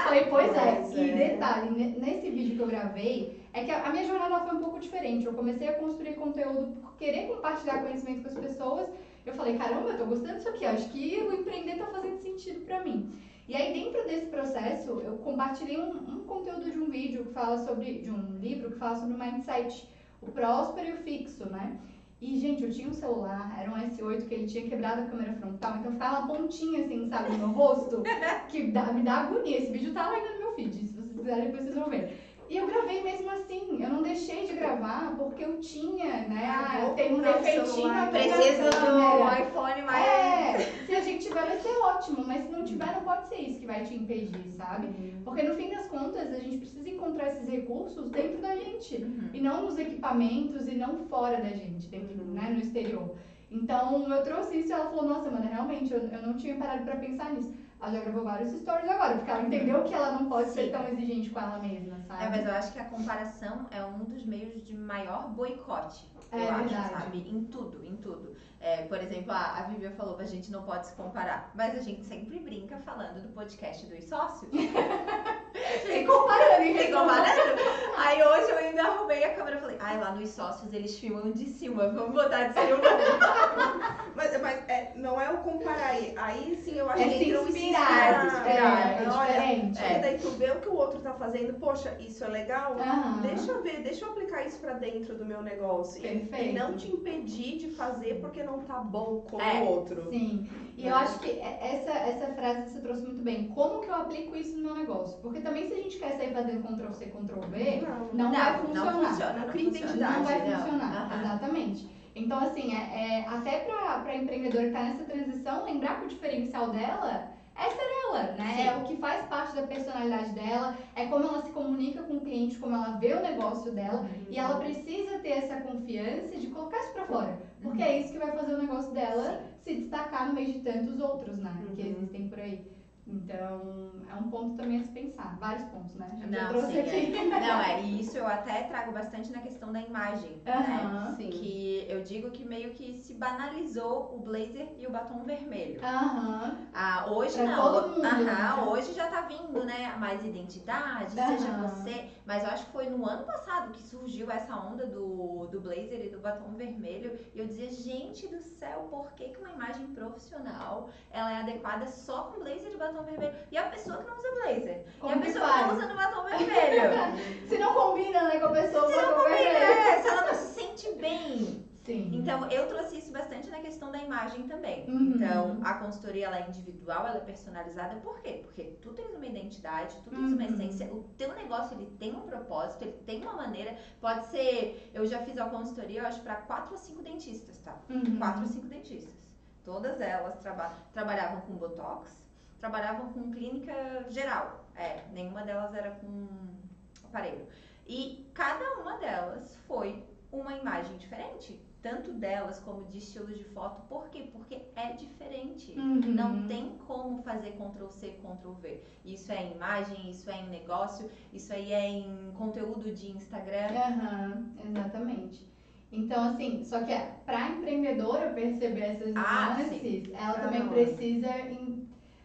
Falei, pois é. E detalhe, nesse vídeo que eu gravei, é que a minha jornada foi um pouco diferente. Eu comecei a construir conteúdo por querer compartilhar conhecimento com as pessoas. Eu falei, caramba, eu tô gostando disso aqui. Acho que o empreender tá fazendo sentido pra mim. E aí, dentro desse processo, eu compartilhei um conteúdo de um vídeo que fala sobre, de um livro que fala sobre o mindset, o próspero e o fixo, né? E, gente, eu tinha um celular, era um S8 que ele tinha quebrado a câmera frontal, então ficava uma pontinha assim, sabe, no meu rosto, que me dá agonia. Esse vídeo tá lá ainda no meu feed, se vocês quiserem depois vocês vão ver. E eu gravei mesmo assim, eu não deixei de gravar porque eu tinha, né, tem um defeitinho aqui precisa na do câmera. iPhone mais... Se a gente tiver vai ser ótimo, mas se não tiver não pode ser isso que vai te impedir, sabe? Porque no fim das contas a gente precisa encontrar esses recursos dentro da gente e não nos equipamentos e não fora da gente, dentro, né, no exterior. Então eu trouxe isso e ela falou, nossa, mano, realmente eu não tinha parado pra pensar nisso. Ela já gravou vários stories agora, porque ela entendeu que ela não pode ser tão exigente com ela mesma, sabe? Mas eu acho que a comparação é um dos meios de maior boicote, eu acho, sabe? Em tudo, em tudo. Por exemplo, a Vivian falou que a gente não pode se comparar, mas a gente sempre brinca falando do podcast dos sócios. Fiquei comparando, hein? Aí hoje eu ainda arrumei a câmera e falei, lá nos sócios eles filmam de cima, vamos botar de cima. mas não é o comparar aí sim eu acho que se inspirar. Olha, daí tu vê o que o outro tá fazendo, poxa, isso é legal, deixa eu ver, deixa eu aplicar isso pra dentro do meu negócio. E não te impedir de fazer porque não tá bom como o outro. Sim, e eu acho que essa frase você trouxe muito bem. Como que eu aplico isso no meu negócio? Porque também se a gente quer sair fazendo Ctrl-C, Ctrl-V, não vai funcionar. Não cria identidade. Não vai funcionar, exatamente. Então, assim, até pra empreendedora que tá nessa transição, lembrar que o diferencial dela essa é ela, né? Sim. É o que faz parte da personalidade dela, é como ela se comunica com o cliente, como ela vê o negócio dela, e ela precisa ter essa confiança de colocar isso pra fora, porque é isso que vai fazer o negócio dela se destacar no meio de tantos outros, né? Que existem por aí. Então, é um ponto também a se pensar. Vários pontos, né? Não, trouxe sim, aqui. E isso eu até trago bastante na questão da imagem, né? Sim. Que eu digo que meio que se banalizou o blazer e o batom vermelho. Hoje pra não. todo mundo, né? Hoje já tá vindo, né? Mais identidade, seja você. Mas eu acho que foi no ano passado que surgiu essa onda do blazer e do batom vermelho. E eu dizia, gente do céu, por que uma imagem profissional ela é adequada só com blazer e batom vermelho? E a pessoa que não usa blazer. Como e a pessoa que tá usando batom vermelho. Se não combina, né, com a pessoa. Se não combina, se ela não se sente bem. Sim. Então, eu trouxe isso bastante na questão da imagem também. Então, a consultoria, ela é individual, ela é personalizada. Por quê? Porque tu tens uma identidade, tu tens uma essência. O teu negócio, ele tem um propósito, ele tem uma maneira. Pode ser... Eu já fiz a consultoria, eu acho, para 4 ou 5 dentistas, tá? 4 ou 5 dentistas. Todas elas trabalhavam com botox, trabalhavam com clínica geral. Nenhuma delas era com aparelho. E cada uma delas foi uma imagem diferente. Tanto delas como de estilos de foto. Por quê? Porque é diferente. Não tem como fazer Ctrl-C, Ctrl-V. Isso é em imagem, isso é em negócio, isso aí é em conteúdo de Instagram. Exatamente. Então, assim, só que para a empreendedora perceber essas nuances, ela também precisa...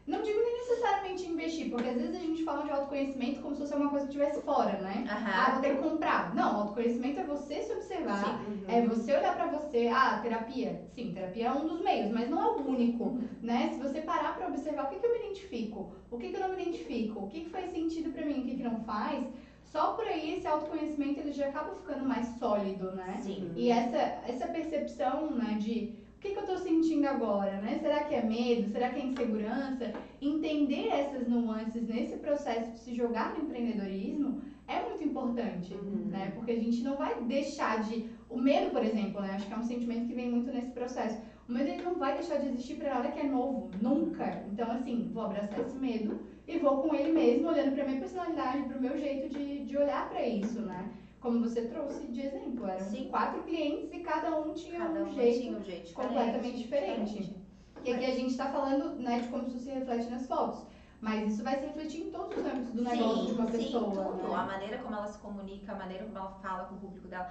Não digo nem necessariamente investir, porque às vezes a gente fala de autoconhecimento como se fosse uma coisa que estivesse fora, né? Vou ter que comprar. Não, autoconhecimento é você se observar, é você olhar pra você. Terapia. Sim, terapia é um dos meios, mas não é o único, né? Se você parar pra observar o que eu me identifico, o que eu não me identifico, o que faz sentido pra mim, o que não faz, só por aí esse autoconhecimento ele já acaba ficando mais sólido, né? Sim. E essa percepção, né, de... O que eu tô sentindo agora, né? Será que é medo? Será que é insegurança? Entender essas nuances nesse processo de se jogar no empreendedorismo é muito importante, né? Porque a gente não vai deixar de... O medo, por exemplo, né? Acho que é um sentimento que vem muito nesse processo. O medo ele não vai deixar de existir para nada que é novo, nunca. Então, assim, vou abraçar esse medo e vou com ele mesmo, olhando para minha personalidade, para o meu jeito de olhar para isso, né? Como você trouxe de exemplo, eram 4 clientes e cada um tinha um jeito completamente diferente. E aqui a gente está falando, né, de como isso se reflete nas fotos. Mas isso vai se refletir em todos os âmbitos do negócio de uma pessoa. Sim, tudo. Né? A maneira como ela se comunica, a maneira como ela fala com o público dela,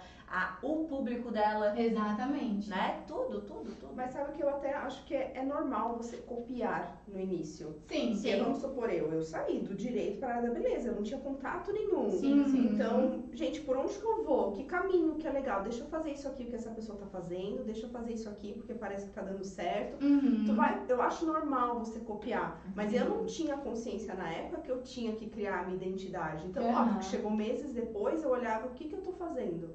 o público dela. Exatamente. Né? Tudo. Mas sabe que eu até acho que é normal você copiar no início. Sim. Vamos supor, eu saí do direito para a área da beleza, eu não tinha contato nenhum. Sim. Então, gente, por onde que eu vou? Que caminho que é legal? Deixa eu fazer isso aqui que essa pessoa tá fazendo, deixa eu fazer isso aqui porque parece que tá dando certo. Eu acho normal você copiar, mas eu não tinha consciência na época que eu tinha que criar a minha identidade. Então, óbvio que chegou meses depois, eu olhava o que eu tô fazendo.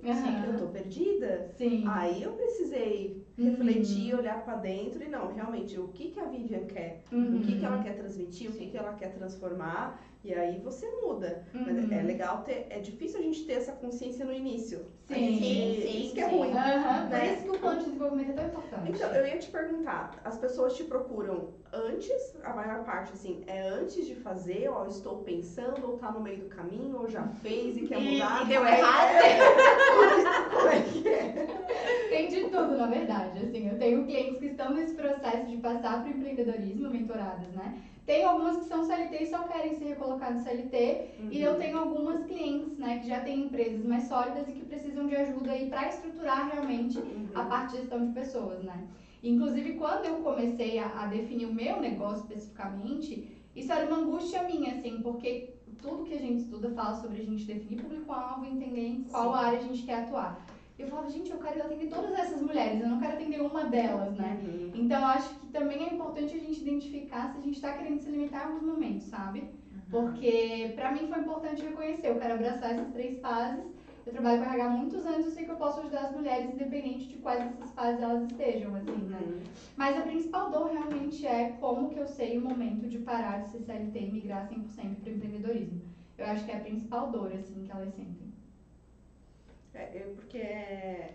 Eu tô perdida? Sim. Aí eu precisei refletir, olhar pra dentro e não, realmente, o que a Vivian quer? O que ela quer transmitir? O que ela quer transformar? E aí você muda. Mas é legal é difícil a gente ter essa consciência no início. Sim. Isso que é ruim. Por isso que o plano de desenvolvimento é tão importante. Então, eu ia te perguntar, as pessoas te procuram antes, a maior parte, assim, é antes de fazer, ó, estou pensando, ou tá no meio do caminho, ou já fez e quer mudar. E deu errado. Como é que é? Tem de tudo, na verdade. Assim, eu tenho clientes que estão nesse processo de passar para o empreendedorismo, mentoradas, né? Tem algumas que são CLT e só querem se recolocar no CLT. E eu tenho algumas clientes, né, que já têm empresas mais sólidas e que precisam de ajuda aí para estruturar realmente a parte de gestão de pessoas, né? Inclusive, quando eu comecei a definir o meu negócio especificamente, isso era uma angústia minha, assim, porque tudo que a gente estuda fala sobre a gente definir público-alvo e entender em qual área a gente quer atuar. Eu falava, gente, eu quero atender todas essas mulheres, eu não quero atender uma delas, né? Então, eu acho que também é importante a gente identificar se a gente está querendo se limitar em alguns momentos, sabe? Porque, pra mim, foi importante reconhecer, eu quero abraçar essas 3 fases. Eu trabalho com RH há muitos anos, eu sei que eu posso ajudar as mulheres, independente de quais dessas fases elas estejam, assim, né? Mas a principal dor realmente é como que eu sei o momento de parar de ser CLT e migrar 100% para o empreendedorismo. Eu acho que é a principal dor, assim, que elas sentem. Porque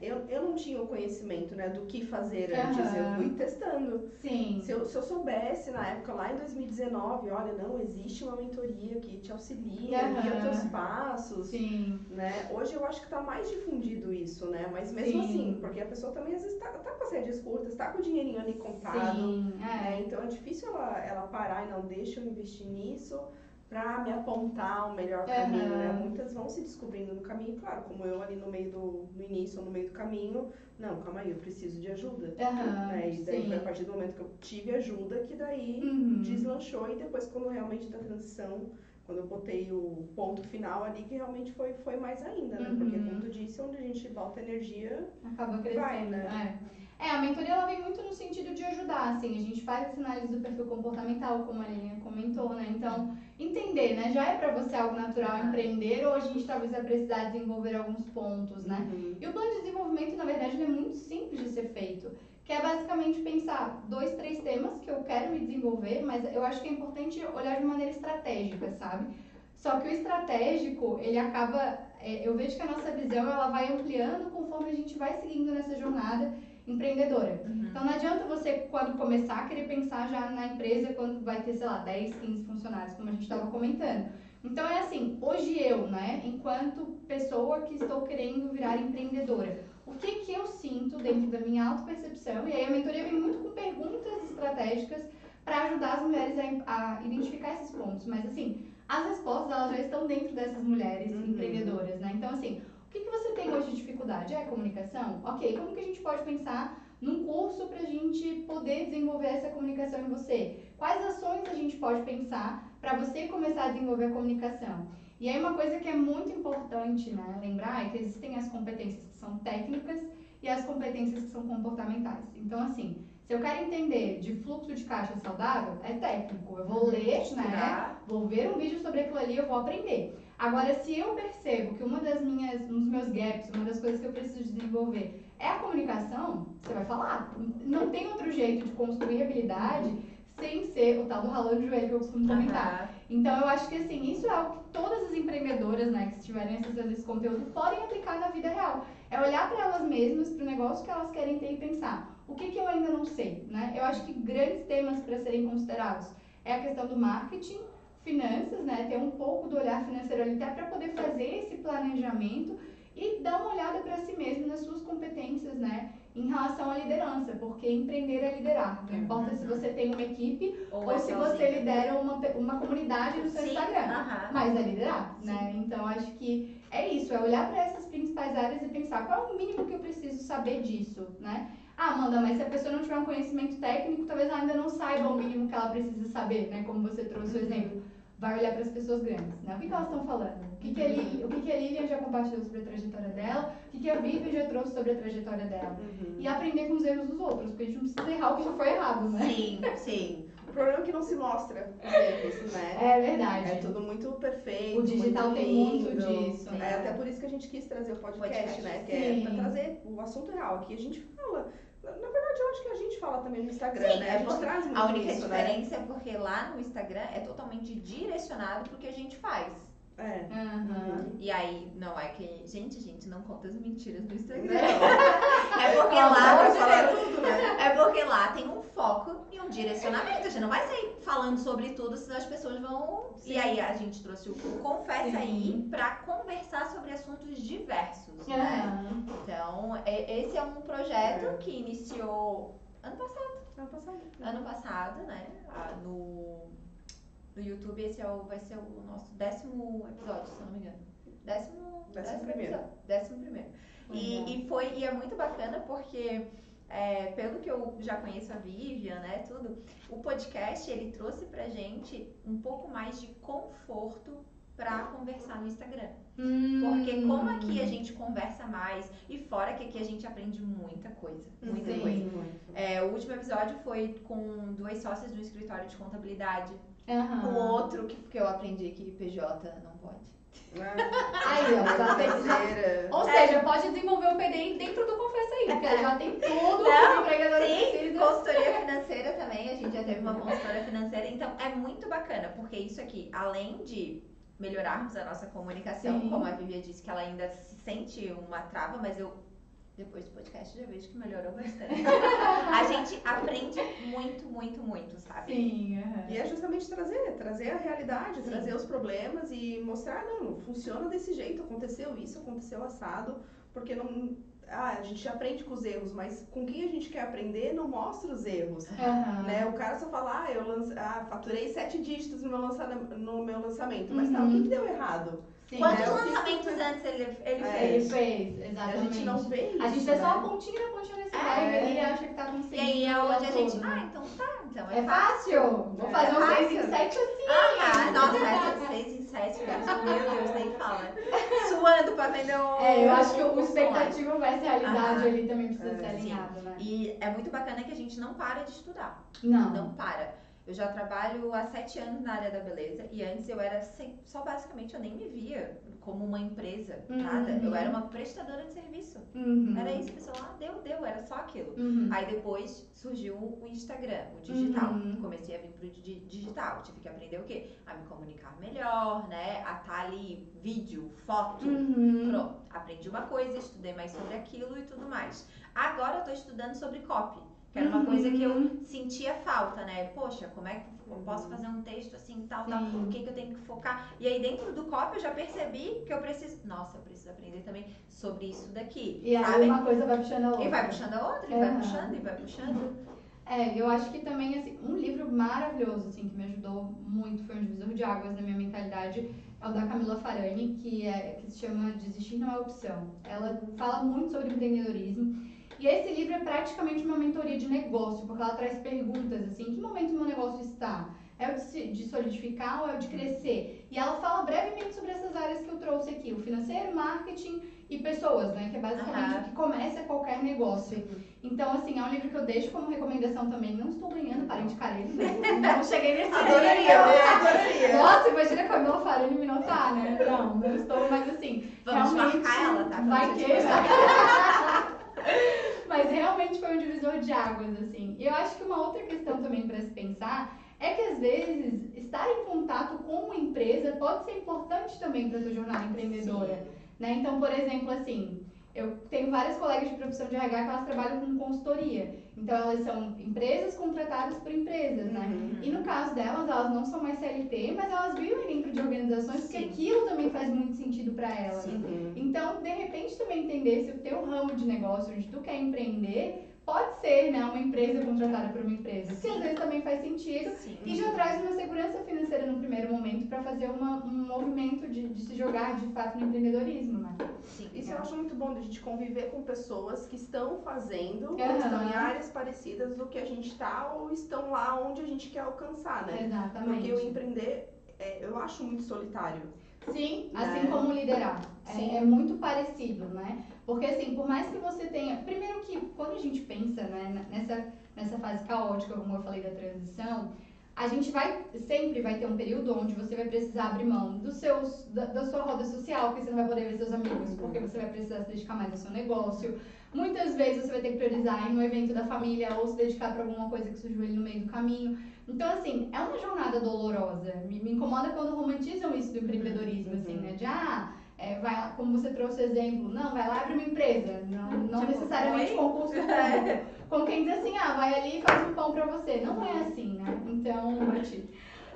eu não tinha o conhecimento, né, do que fazer antes, eu fui testando. Sim. Se eu soubesse na época, lá em 2019, olha, não, existe uma mentoria que te auxilia, guia os teus passos. Sim. Né? Hoje eu acho que está mais difundido isso, né? Mas mesmo assim, porque a pessoa também às vezes tá com as rédeas curtas, tá com o dinheirinho ali contado. Sim, né? Então é difícil ela parar e não, deixa eu investir nisso para me apontar o melhor caminho, né? Muitas vão se descobrindo no caminho, claro, como eu ali no início ou no meio do caminho, não, calma aí, eu preciso de ajuda. Né? E daí foi a partir do momento que eu tive ajuda que daí deslanchou, e depois quando realmente da transição, quando eu botei o ponto final ali, que realmente foi mais ainda, né? Porque como tu disse, onde a gente bota energia, acaba crescendo, vai, né? A mentoria ela vem muito no sentido de ajudar, assim, a gente faz essa análise do perfil comportamental, como a Lilian comentou, né? Então, entender, né? Já é pra você algo natural empreender, ou a gente talvez vai precisar desenvolver alguns pontos, né? E o plano de desenvolvimento, na verdade, ele é muito simples de ser feito, que é basicamente pensar 2, 3 temas que eu quero me desenvolver, mas eu acho que é importante olhar de maneira estratégica, sabe? Só que o estratégico, ele acaba, eu vejo que a nossa visão, ela vai ampliando conforme a gente vai seguindo nessa jornada empreendedora. Então não adianta você, quando começar, querer pensar já na empresa quando vai ter, sei lá, 10, 15 funcionários, como a gente estava comentando. Então é assim, hoje eu, né, enquanto pessoa que estou querendo virar empreendedora, o que eu sinto dentro da minha autopercepção, e aí a mentoria vem muito com perguntas estratégicas para ajudar as mulheres a identificar esses pontos, mas assim, as respostas elas já estão dentro dessas mulheres empreendedoras, né? Então assim, o que você tem hoje de dificuldade? É a comunicação? Ok, como que a gente pode pensar num curso para a gente poder desenvolver essa comunicação em você? Quais ações a gente pode pensar para você começar a desenvolver a comunicação? E aí uma coisa que é muito importante, né, lembrar é que existem as competências que são técnicas e as competências que são comportamentais. Então assim, se eu quero entender de fluxo de caixa saudável, é técnico. Eu vou ler, né? Vou ver um vídeo sobre aquilo ali, eu vou aprender. Agora, se eu percebo que um dos meus gaps, uma das coisas que eu preciso desenvolver é a comunicação, você vai falar. Não tem outro jeito de construir habilidade sem ser o tal do ralando de joelho que eu costumo comentar. Então, eu acho que assim, isso é algo que todas as empreendedoras, né, que estiverem acessando esse conteúdo, podem aplicar na vida real. É olhar para elas mesmas, para o negócio que elas querem ter e pensar, o que eu ainda não sei, né? Eu acho que grandes temas para serem considerados é a questão do marketing, finanças, né? Ter um pouco do olhar financeiro ali até para poder fazer esse planejamento e dar uma olhada para si mesmo nas suas competências, né? Em relação à liderança, porque empreender é liderar. Não importa se você tem uma equipe ou se você lidera uma comunidade no seu Instagram, mas é liderar, né? Então, acho que é isso, é olhar para essas principais áreas e pensar qual é o mínimo que eu preciso saber disso, né? Ah, Amanda, mas se a pessoa não tiver um conhecimento técnico, talvez ela ainda não saiba o mínimo que ela precisa saber, né? Como você trouxe o exemplo. Vai olhar para as pessoas grandes, né? O que elas estão falando? O que a Lilian já compartilhou sobre a trajetória dela? O que a Vivi já trouxe sobre a trajetória dela? E aprender com os erros dos outros, porque a gente não precisa errar o que já foi errado, né? Sim. O problema é que não se mostra os erros, né? É verdade. É tudo muito perfeito. O digital muito tem muito disso. É até por isso que a gente quis trazer o podcast, né? Que é pra trazer o assunto real. Aqui a gente fala. Na verdade, eu acho que a gente fala também no Instagram, né? A gente traz muito a única isso, diferença é porque lá no Instagram é totalmente direcionado pro que a gente faz. E aí, não é que... Gente, não conta as mentiras do Instagram. É porque lá tem um foco e um direcionamento. A gente não vai sair falando sobre tudo, senão as pessoas vão... E aí a gente trouxe o Confessa Aí pra conversar sobre assuntos diversos, né? Então, esse é um projeto que iniciou ano passado, né? No YouTube, esse vai ser o nosso 10º episódio, se eu não me engano. 11º. E é muito bacana porque, pelo que eu já conheço a Vivian, né, tudo, o podcast, ele trouxe pra gente um pouco mais de conforto pra conversar no Instagram. Porque como aqui a gente conversa mais, e fora que aqui a gente aprende muita coisa. O último episódio foi com 2 sócias do escritório de contabilidade. O outro que eu aprendi que PJ não pode. Aí, ó, já tem. Ou seja, pode desenvolver o PDI dentro do Confessa Aí, porque já tem tudo que o empregador precisa. Consultoria financeira também, a gente já teve uma consultora financeira, então é muito bacana, porque isso aqui, além de melhorarmos a nossa comunicação. Sim. Como a Vivian disse, que ela ainda se sente uma trava, mas eu, depois do podcast, já vejo que melhorou bastante. A gente aprende muito, muito, muito, sabe? Sim. E é justamente trazer a realidade, sim, trazer os problemas e mostrar, não funciona desse jeito, aconteceu isso, aconteceu assado, porque não... a gente aprende com os erros, mas com quem a gente quer aprender não mostra os erros, né? O cara só fala, eu faturei 7 dígitos no meu lançamento, mas tá, o que deu errado? Sim, quantos lançamentos antes ele fez? Ele fez, exatamente. A gente não vê isso, a gente vê só a pontinha da iceberg e acha que tá conseguindo. E aí é onde a gente, então tá, então é fácil. Vou fazer um 6 em 7 assim. Nossa, 6 em 7, meu Deus, nem fala. Suando pra vender eu acho que o expectativa versus realidade ali também precisa ser alinhado, né? E é muito bacana que a gente não para de estudar. Não para. Eu já trabalho há 7 anos na área da beleza e antes eu era só basicamente eu nem me via como uma empresa, nada. Eu era uma prestadora de serviço. Era isso, pessoal, deu, era só aquilo. Aí depois surgiu o Instagram, o digital. Comecei a vir pro digital, tive que aprender o quê? A me comunicar melhor, né? A estar ali, vídeo, foto, pronto. Aprendi uma coisa, estudei mais sobre aquilo e tudo mais. Agora eu tô estudando sobre copy. Que era uma coisa que eu sentia falta, né? Poxa, como é que eu posso fazer um texto assim, tal, o que eu tenho que focar? E aí dentro do copy eu já percebi que eu preciso aprender também sobre isso daqui. E aí uma coisa vai puxando a outra. E vai puxando a outra, e vai puxando. Eu acho que também, assim, um livro maravilhoso, assim, que me ajudou muito, foi um divisor de águas na minha mentalidade, é o da Camila Farani, que se chama Desistir Não é Opção. Ela fala muito sobre empreendedorismo. E esse livro é praticamente uma mentoria de negócio, porque ela traz perguntas assim, em que momento meu negócio está? É o de solidificar ou é o de crescer? E ela fala brevemente sobre essas áreas que eu trouxe aqui, o financeiro, marketing e pessoas, né? Que é basicamente o que começa qualquer negócio. Então, assim, é um livro que eu deixo como recomendação também. Não estou ganhando para indicar ele, né? Não cheguei nesse adoraria. Nossa, imagina a Camila Farani me notar, né? Não estou, mas assim, vamos realmente marcar ela, tá? Vai que, Mas realmente foi um divisor de águas, assim. E eu acho que uma outra questão também para se pensar é que, às vezes, estar em contato com uma empresa pode ser importante também para a sua jornada empreendedora, né? Então, por exemplo, assim, eu tenho várias colegas de profissão de RH que elas trabalham com consultoria. Então, elas são empresas contratadas por empresas, né? E no caso delas, elas não são mais CLT, mas elas vivem dentro de organizações porque aquilo também faz muito sentido para elas. Então, de repente, também entender se o teu ramo de negócio, onde tu quer empreender, pode ser, né, uma empresa contratada por uma empresa, que às vezes também faz sentido e já traz uma segurança financeira no primeiro momento para fazer um movimento de se jogar de fato no empreendedorismo, né? Isso eu acho muito bom, de a gente conviver com pessoas que estão fazendo, ou estão em áreas parecidas do que a gente está, ou estão lá onde a gente quer alcançar, né? Exatamente. Porque o empreender, eu acho muito solitário. Sim, assim como liderar. É muito parecido, né? Porque assim, por mais que você tenha... Primeiro que quando a gente pensa, né, nessa fase caótica, como eu falei, da transição, a gente sempre vai ter um período onde você vai precisar abrir mão da sua roda social, porque você não vai poder ver seus amigos, porque você vai precisar se dedicar mais ao seu negócio. Muitas vezes você vai ter que priorizar ir no evento da família ou se dedicar para alguma coisa que surgiu ali no meio do caminho. Então, assim, é uma jornada dolorosa. Me incomoda quando romantizam isso do empreendedorismo, assim, né? De, vai lá, como você trouxe o exemplo, não, vai lá e abre uma empresa. Não tipo, necessariamente concurso público. Como quem diz assim, vai ali e faz um pão pra você. Não é assim, né? Então,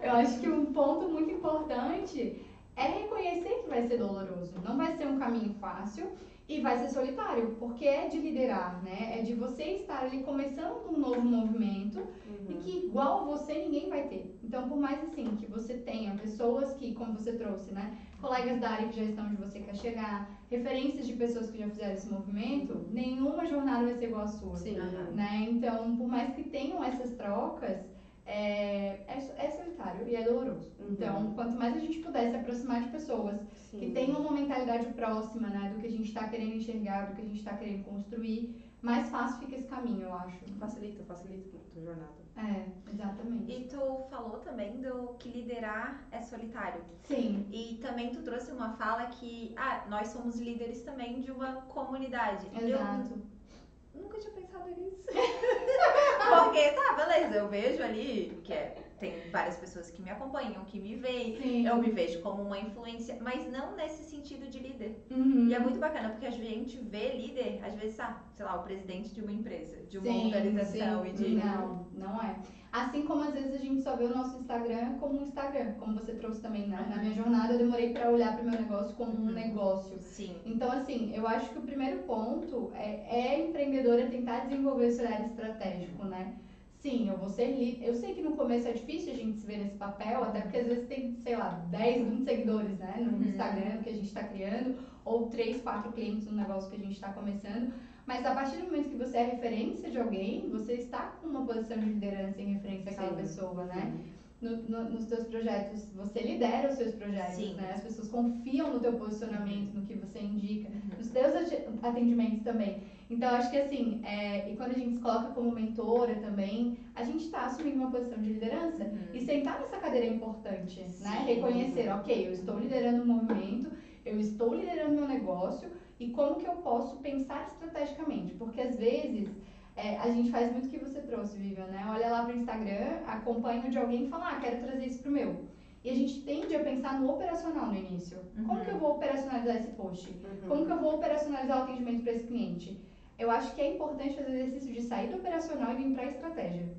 eu acho que um ponto muito importante é reconhecer que vai ser doloroso. Não vai ser um caminho fácil e vai ser solitário, porque é de liderar, né? É de você estar ali começando um novo movimento e que igual você ninguém vai ter. Então, por mais assim que você tenha pessoas que, como você trouxe, né? Colegas da área que já estão onde você quer chegar, referências de pessoas que já fizeram esse movimento, nenhuma jornada vai ser igual a sua, né? Então, por mais que tenham essas trocas, é solitário e é doloroso. Então, quanto mais a gente puder se aproximar de pessoas que tenham uma mentalidade próxima, né, do que a gente está querendo enxergar, do que a gente está querendo construir, mais fácil fica esse caminho, eu acho. Facilita muito a jornada. Exatamente. E tu falou também do que liderar é solitário. Sim. E também tu trouxe uma fala que, nós somos líderes também de uma comunidade. Exato. Eu nunca tinha pensado nisso. Porque, beleza, eu vejo ali que é tem várias pessoas que me acompanham, que me veem, Sim. eu me vejo como uma influência, mas não nesse sentido de líder. E é muito bacana, porque a gente vê líder, às vezes, sei lá, o presidente de uma empresa, de uma organização e de... Não é. Assim como às vezes a gente só vê o nosso Instagram como um Instagram, como você trouxe também, né? Na minha jornada eu demorei para olhar para o meu negócio como um negócio. Sim. Então, assim, eu acho que o primeiro ponto é empreendedora tentar desenvolver esse olhar estratégico, né? Sim, eu vou ser líder. Eu sei que no começo é difícil a gente se ver nesse papel, até porque às vezes tem, sei lá, 10, 20 seguidores, né? No Instagram que a gente está criando, ou 3, 4 clientes no negócio que a gente está começando. Mas a partir do momento que você é referência de alguém, você está com uma posição de liderança em referência àquela pessoa, né? Nos seus projetos, você lidera os seus projetos, né? As pessoas confiam no teu posicionamento, no que você indica, nos teus atendimentos também. Então, acho que assim, e quando a gente se coloca como mentora também, a gente está assumindo uma posição de liderança. E sentar nessa cadeira é importante, né? Reconhecer, ok, eu estou liderando um movimento, eu estou liderando meu negócio, e como que eu posso pensar estrategicamente? Porque às vezes a gente faz muito o que você trouxe, Vivian, né? Olha lá pro Instagram, acompanha de alguém e fala, quero trazer isso pro meu. E a gente tende a pensar no operacional no início. Como que eu vou operacionalizar esse post? Como que eu vou operacionalizar o atendimento para esse cliente? Eu acho que é importante fazer o exercício de sair do operacional e vir para a estratégia.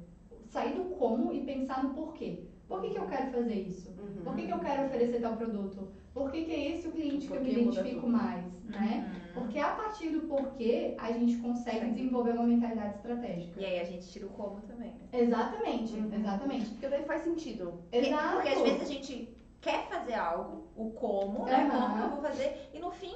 Sair do como e pensar no porquê. Por que eu quero fazer isso? Por que eu quero oferecer tal produto? Por que é esse o cliente que eu me identifico mais? Né? Porque a partir do porquê, a gente consegue desenvolver uma mentalidade estratégica. E aí a gente tira o como também, né? Exatamente, exatamente. Porque daí faz sentido. Exato. Porque às vezes a gente quer fazer algo, o como, né? Como que eu vou fazer, e no fim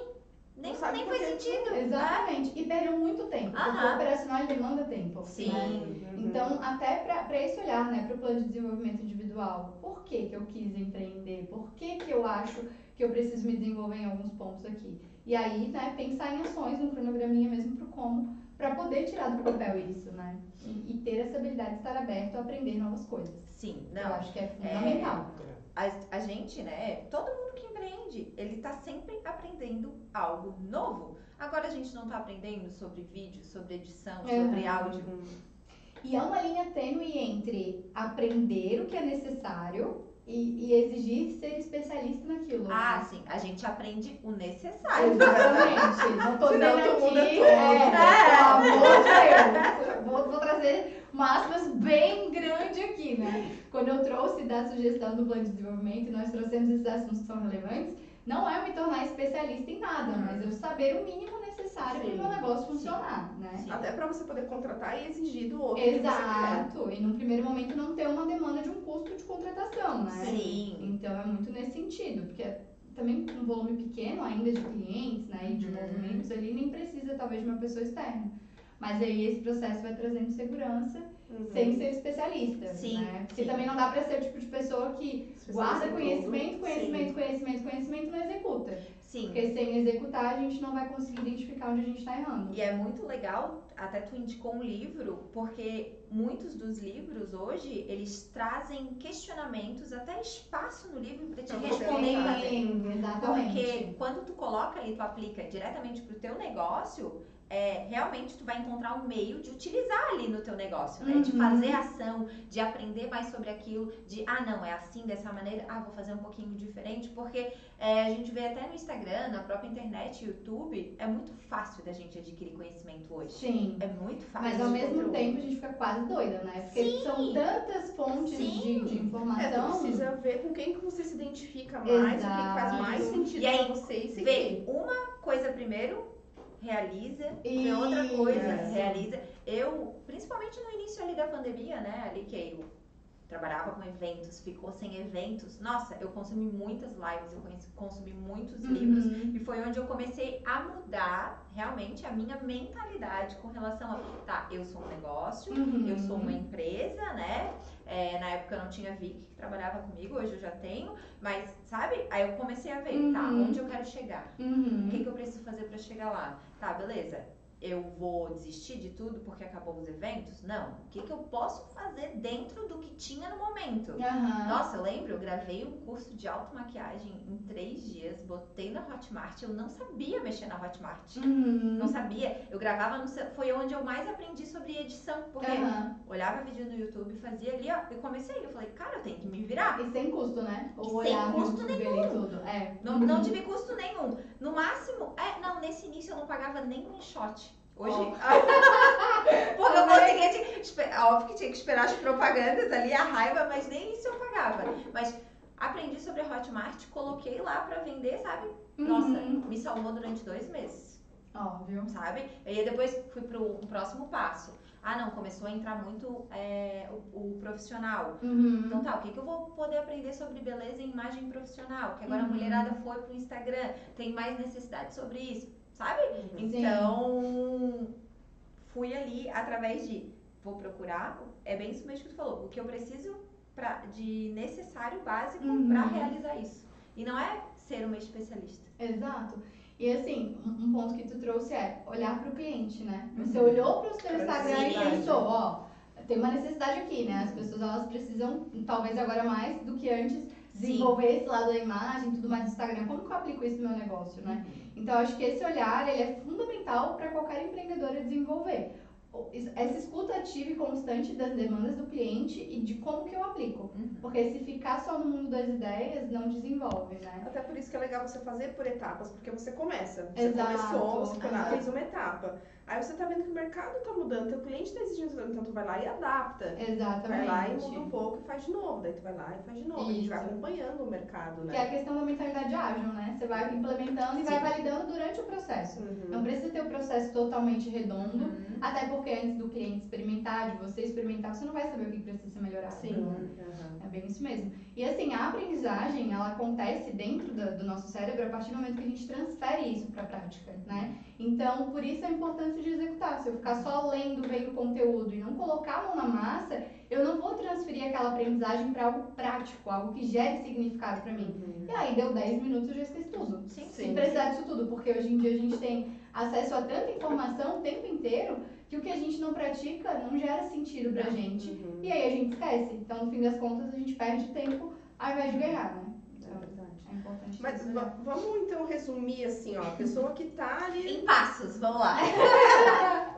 nem faz sentido. Exatamente. E perdeu muito tempo. Porque o operacional ele demanda tempo. Sim. Né? Então, até para esse olhar, né, para o plano de desenvolvimento individual, por que eu quis empreender? Por que eu acho que eu preciso me desenvolver em alguns pontos aqui? E aí, né, pensar em ações, no cronograminha mesmo pro como, para poder tirar do papel isso, né? E ter essa habilidade de estar aberto a aprender novas coisas. Sim, não. Eu acho que é fundamental. A gente, né, todo mundo que empreende, ele tá sempre aprendendo algo novo. Agora a gente não tá aprendendo sobre vídeo, sobre edição, sobre áudio. E é uma linha tênue entre aprender o que é necessário e exigir ser especialista naquilo. Sim, a gente aprende o necessário. Exatamente. Não tô dizendo aqui, pelo amor de Deus. Vou trazer uma aspas bem grande aqui, né? Quando eu trouxe da sugestão do plano de desenvolvimento, nós trouxemos esses assuntos que são relevantes, não é eu me tornar especialista em nada, mas eu saber o mínimo necessário para o meu negócio funcionar, né? Sim. Até para você poder contratar e exigir do outro. Exato. E num primeiro momento não ter uma demanda de um custo de contratação, né? Sim. Então é muito nesse sentido, porque também um volume pequeno ainda de clientes, né, e de movimentos ali, nem precisa talvez de uma pessoa externa. Mas aí esse processo vai trazendo segurança sem ser especialista, né? Porque também não dá para ser o tipo de pessoa que guarda conhecimento, não executa. Sim. Porque sem executar a gente não vai conseguir identificar onde a gente está errando. E é muito legal, até tu indicou um livro, porque muitos dos livros hoje, eles trazem questionamentos, até espaço no livro para te responder e fazer. Exatamente. Porque quando tu coloca ali, tu aplica diretamente pro teu negócio, realmente tu vai encontrar um meio de utilizar ali no teu negócio, né? De fazer ação, de aprender mais sobre aquilo, de, não, é assim, dessa maneira, vou fazer um pouquinho diferente, porque a gente vê até no Instagram, na própria internet, YouTube, é muito fácil da gente adquirir conhecimento hoje. Sim. É muito fácil. Mas ao mesmo tempo a gente fica quase doida, né? Porque são tantas fontes de informação. Tu precisa ver com quem que você se identifica mais, o que faz mais sentido pra você e seguir. Vê uma coisa primeiro, realiza, vê outra coisa, realiza. Eu, principalmente no início ali da pandemia, né, ali que eu trabalhava com eventos, ficou sem eventos, nossa, eu consumi muitas lives, eu consumi muitos livros, e foi onde eu comecei a mudar realmente a minha mentalidade com relação a, eu sou um negócio, eu sou uma empresa, né, na época eu não tinha Vicky que trabalhava comigo, hoje eu já tenho, mas, sabe, aí eu comecei a ver, onde eu quero chegar, o que eu preciso fazer pra chegar lá, beleza, eu vou desistir de tudo porque acabou os eventos? Não. O que eu posso fazer dentro do que tinha no momento? Nossa, eu lembro, eu gravei um curso de automaquiagem em 3 dias, botei na Hotmart, eu não sabia mexer na Hotmart. Não sabia. Eu gravava no celular, foi onde eu mais aprendi sobre edição, porque olhava vídeo no YouTube, fazia ali, ó, e comecei. Eu falei, cara, eu tenho que me virar. E sem custo, né? Ou sem custo nenhum. Tudo. Não tive custo nenhum. No máximo, nesse início eu não pagava nem um shot. Hoje, porque eu conseguia, óbvio que tinha que esperar as propagandas ali, a raiva, mas nem isso eu pagava. Mas aprendi sobre a Hotmart, coloquei lá pra vender, sabe? Nossa, me salvou durante 2 meses. Óbvio. Sabe? E aí depois fui pro próximo passo. Não, começou a entrar muito o profissional. Então tá, o que eu vou poder aprender sobre beleza e imagem profissional? Que agora a mulherada foi pro Instagram, tem mais necessidade sobre isso. Sabe? Então, fui ali através vou procurar, é bem isso mesmo que tu falou, o que eu preciso de necessário básico para realizar isso. E não é ser uma especialista. Exato. E assim, um ponto que tu trouxe é olhar para o cliente, né? Você olhou para o seu Instagram e pensou, ó, tem uma necessidade aqui, né? As pessoas, elas precisam, talvez agora mais do que antes, desenvolver esse lado da imagem, tudo mais do Instagram. Como que eu aplico isso no meu negócio, né? Então, acho que esse olhar, ele é fundamental para qualquer empreendedora desenvolver. Essa escuta ativa e constante das demandas do cliente e de como que eu aplico. Porque se ficar só no mundo das ideias, não desenvolve, né? Até por isso que é legal você fazer por etapas, porque você começa. Você começou, você fez uma etapa. Aí você tá vendo que o mercado tá mudando, teu cliente tá exigindo, então tu vai lá e adapta. Exatamente. Vai lá e muda um pouco e faz de novo. Daí tu vai lá e faz de novo. Isso. A gente vai acompanhando o mercado, né? Que é a questão da mentalidade ágil, né? Você vai implementando e vai validando durante o processo. Não precisa ter o processo totalmente redondo, até porque antes do cliente experimentar, de você experimentar, você não vai saber o que precisa ser melhorado. É bem isso mesmo. E assim, a aprendizagem, ela acontece dentro do nosso cérebro a partir do momento que a gente transfere isso para a prática, né? Então, por isso a importância de executar. Se eu ficar só lendo, vendo conteúdo e não colocar a mão na massa, eu não vou transferir aquela aprendizagem para algo prático, algo que gere significado para mim. E aí, deu 10 minutos, eu já esqueci tudo. Sem precisar disso tudo, porque hoje em dia a gente tem acesso a tanta informação o tempo inteiro que o que a gente não pratica não gera sentido pra gente. E aí a gente esquece. Então, no fim das contas, a gente perde tempo ao invés de ganhar, né? É importante. Mas vamos então resumir assim, ó, a pessoa que tá ali... Em passos, vamos lá.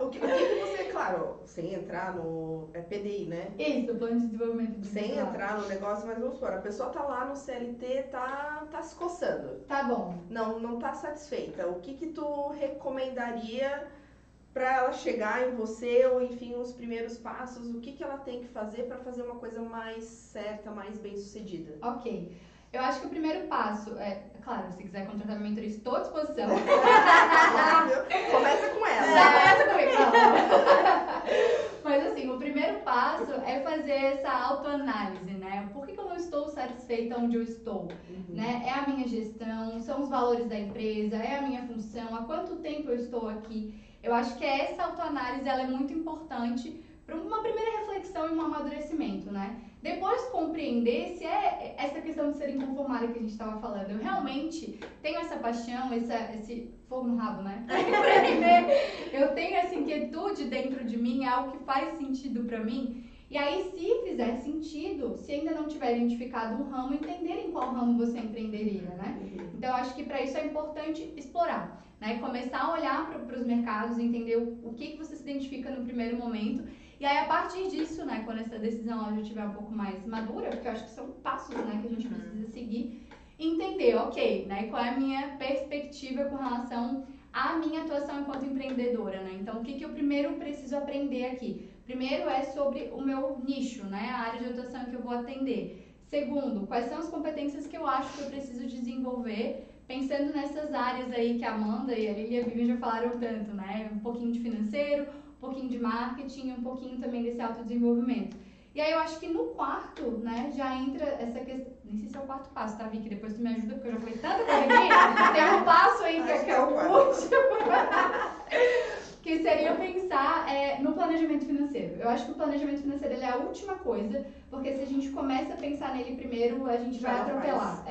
o que você, claro, sem entrar no PDI, né? Isso, plano de desenvolvimento. Sem entrar no negócio, mas vamos supor, a pessoa tá lá no CLT, tá se coçando. Tá bom. Não tá satisfeita. O que tu recomendaria para ela chegar em você, ou enfim, os primeiros passos, o que ela tem que fazer para fazer uma coisa mais certa, mais bem sucedida? Ok. Eu acho que o primeiro passo claro, se quiser contratar minha mentoria, estou à disposição. Começa com ela. Já começa comigo. Mas assim, o primeiro passo é fazer essa autoanálise, né? Por que eu não estou satisfeita onde eu estou? Né? É a minha gestão, são os valores da empresa, é a minha função, há quanto tempo eu estou aqui? Eu acho que essa autoanálise ela é muito importante para uma primeira reflexão e um amadurecimento, né? Depois compreender se é essa questão de ser inconformada que a gente estava falando. Eu realmente tenho essa paixão, esse fogo no rabo, né? Pra empreender. Eu tenho essa inquietude dentro de mim, é algo que faz sentido para mim. E aí, se fizer sentido, se ainda não tiver identificado um ramo, entender em qual ramo você empreenderia, né? Então, eu acho que para isso é importante explorar, né? Começar a olhar para os mercados, entender o que você se identifica no primeiro momento. E aí, a partir disso, né, quando essa decisão já estiver um pouco mais madura, porque eu acho que são passos, né, que a gente precisa seguir, entender, ok, né, qual é a minha perspectiva com relação à minha atuação enquanto empreendedora, né? Então, o que eu primeiro preciso aprender aqui? Primeiro é sobre o meu nicho, né, a área de atuação que eu vou atender. Segundo, quais são as competências que eu acho que eu preciso desenvolver, pensando nessas áreas aí que a Amanda e a Lili e a Vivian já falaram tanto, né? Um pouquinho de financeiro, um pouquinho de marketing, um pouquinho também desse autodesenvolvimento. E aí eu acho que no quarto, né, já entra essa questão, nem sei se é o quarto passo, tá, Vicky? Depois tu me ajuda, porque eu já falei tanta coisa aqui, tem um passo aí que é o último, que seria pensar no planejamento financeiro. Eu acho que o planejamento financeiro ele é a última coisa, porque se a gente começa a pensar nele primeiro, a gente vai atropelar.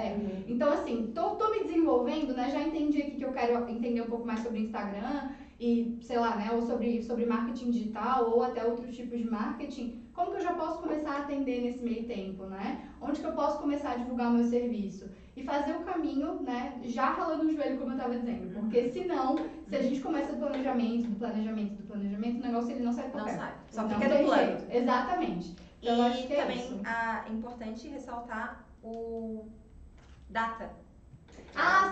Então, assim, tô me desenvolvendo, né, já entendi aqui que eu quero entender um pouco mais sobre o Instagram, e, sei lá, né, ou sobre marketing digital ou até outros tipos de marketing, como que eu já posso começar a atender nesse meio tempo, né? Onde que eu posso começar a divulgar o meu serviço? E fazer o caminho, né, já ralando o joelho, como eu estava dizendo. Porque senão, se a gente começa do planejamento, o negócio ele não sai do papel. Não sai, só Não fica tem no plano. jeito. Exatamente. Então, eu acho que também é isso. É importante ressaltar o data.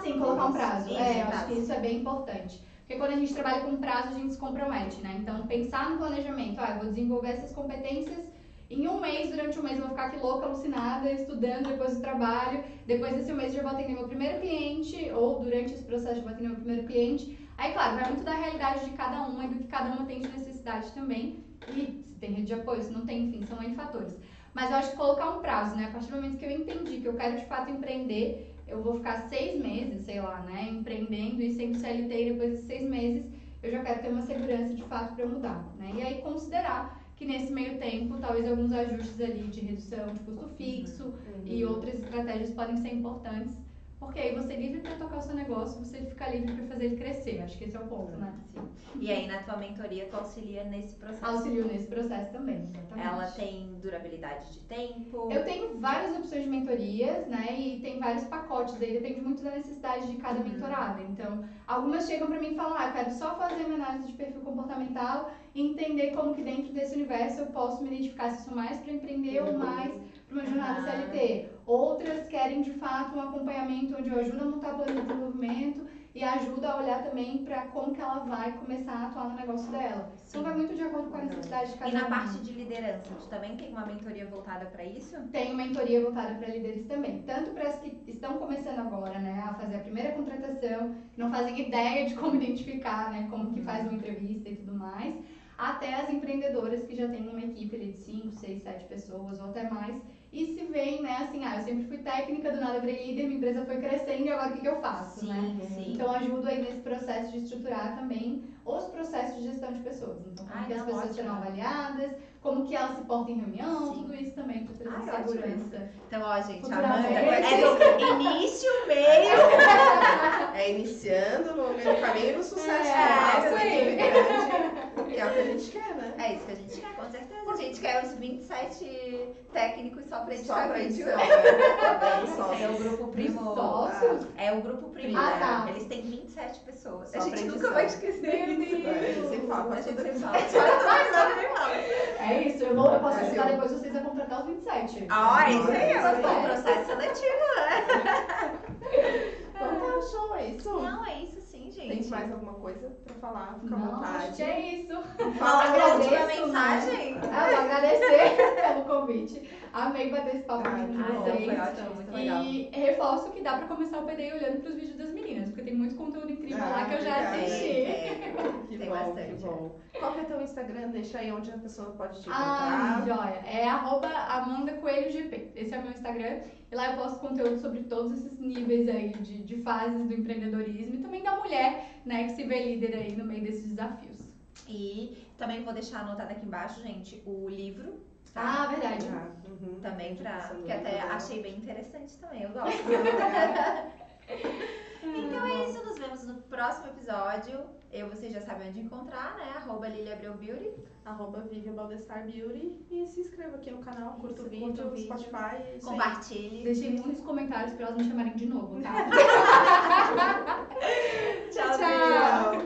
Sim, colocar um prazo. Isso, eu prazo. acho que isso é bem importante. Porque quando a gente trabalha com prazo, a gente se compromete, né? Então, pensar no planejamento, eu vou desenvolver essas competências em um mês, durante um mês eu vou ficar aqui louca, alucinada, estudando depois do trabalho. Depois desse mês eu já vou atender meu primeiro cliente, ou durante esse processo eu vou atender meu primeiro cliente. Aí, claro, vai muito da realidade de cada uma e do que cada uma tem de necessidade também. E se tem rede de apoio, se não tem, enfim, são N fatores. Mas eu acho que colocar um prazo, né? A partir do momento que eu entendi que eu quero de fato empreender, eu vou ficar 6 meses, sei lá, né? Empreendendo e sendo CLT, e depois de 6 meses eu já quero ter uma segurança de fato para mudar, né? E aí considerar que nesse meio tempo, talvez alguns ajustes ali de redução de custo fixo e outras estratégias podem ser importantes, porque aí você é livre para tocar o seu negócio, você fica livre para fazer ele crescer. Acho que esse é o ponto, né? Sim. E aí, na tua mentoria, tu auxilia nesse processo? Auxilio nesse processo também, exatamente. Ela tem durabilidade de tempo? Eu tenho várias opções de mentorias, né? E tem vários pacotes aí, depende muito da necessidade de cada mentorada. Então, algumas chegam para mim e falam, eu quero só fazer uma análise de perfil comportamental e entender como que dentro desse universo eu posso me identificar se eu sou mais para empreender ou mais para uma jornada CLT. Outras querem, de fato, um acompanhamento onde eu ajudo a montar plano de desenvolvimento e ajuda a olhar também para como que ela vai começar a atuar no negócio dela. Então vai muito de acordo com a necessidade de cada um. E na parte de liderança, tu também tem uma mentoria voltada para isso? Tenho mentoria voltada para líderes também. Tanto para as que estão começando agora, né, a fazer a primeira contratação, que não fazem ideia de como identificar, né, como que faz uma entrevista e tudo mais, até as empreendedoras que já têm uma equipe ali de 5, 6, 7 pessoas ou até mais, e se veem, né, assim, eu sempre fui técnica, do nada virei líder, minha empresa foi crescendo e agora o que eu faço, né? Sim. Então ajudo aí nesse processo de estruturar também os processos de gestão de pessoas. Então, como que as pessoas serão avaliadas, como que elas se portam em reunião, tudo isso também para trazer segurança. Então, ó, gente, a Amanda é do início, meio... É iniciando no meio do caminho e no sucesso. Isso aí. Que é o que a gente quer, né? É isso que a gente quer, com certeza. A gente quer os 27 técnicos só pra editar Só pra vídeo. edição, É o grupo primo. Sócios? É o grupo primo, Ah, né? tá. Eles têm 27 pessoas. Só A gente pra nunca edição. vai esquecer Meu isso. Deus. A gente sempre fala, A gente tudo sempre que fala. Fala. É isso, eu posso ajudar depois vocês a contratar os 27. Ah, isso aí, Isso é aí. um processo seletivo, né? Então tá, show, é isso. Não, é isso sim, gente. Tem mais alguma coisa pra falar? Fica à Não, vontade. acho que é isso. Fala a última Agradeço, mensagem. Eu vou agradecer pelo convite. Amei bater esse papo com Então vocês. foi ótimo, muito legal. E reforço que dá pra começar o PDI olhando pros vídeos das meninas, porque tem muito conteúdo incrível lá que eu já obrigada. assisti. Que Tem bom, bastante. que bom. Qual que é teu Instagram? Deixa aí onde a pessoa pode te encontrar. Joia. É @AmandaCoelhoGP. Esse é o meu Instagram. E lá eu posto conteúdo sobre todos esses níveis aí de fases do empreendedorismo e também da mulher, né, que se vê líder aí no meio desses desafios. E também vou deixar anotado aqui embaixo, gente, o livro. Tá? Verdade. Também pra. Passando Que até legal. achei bem interessante também, eu gosto. Então é isso, nos vemos no próximo episódio. Vocês já sabem onde encontrar, né? @LiliAbreuBeauty. @ViviaBaldessarBeauty. E se inscreva aqui no canal, curta o vídeo, no Spotify. É isso aí. Compartilhe. Deixei muitos comentários pra elas me chamarem de novo, tá? Tchau, Tchau.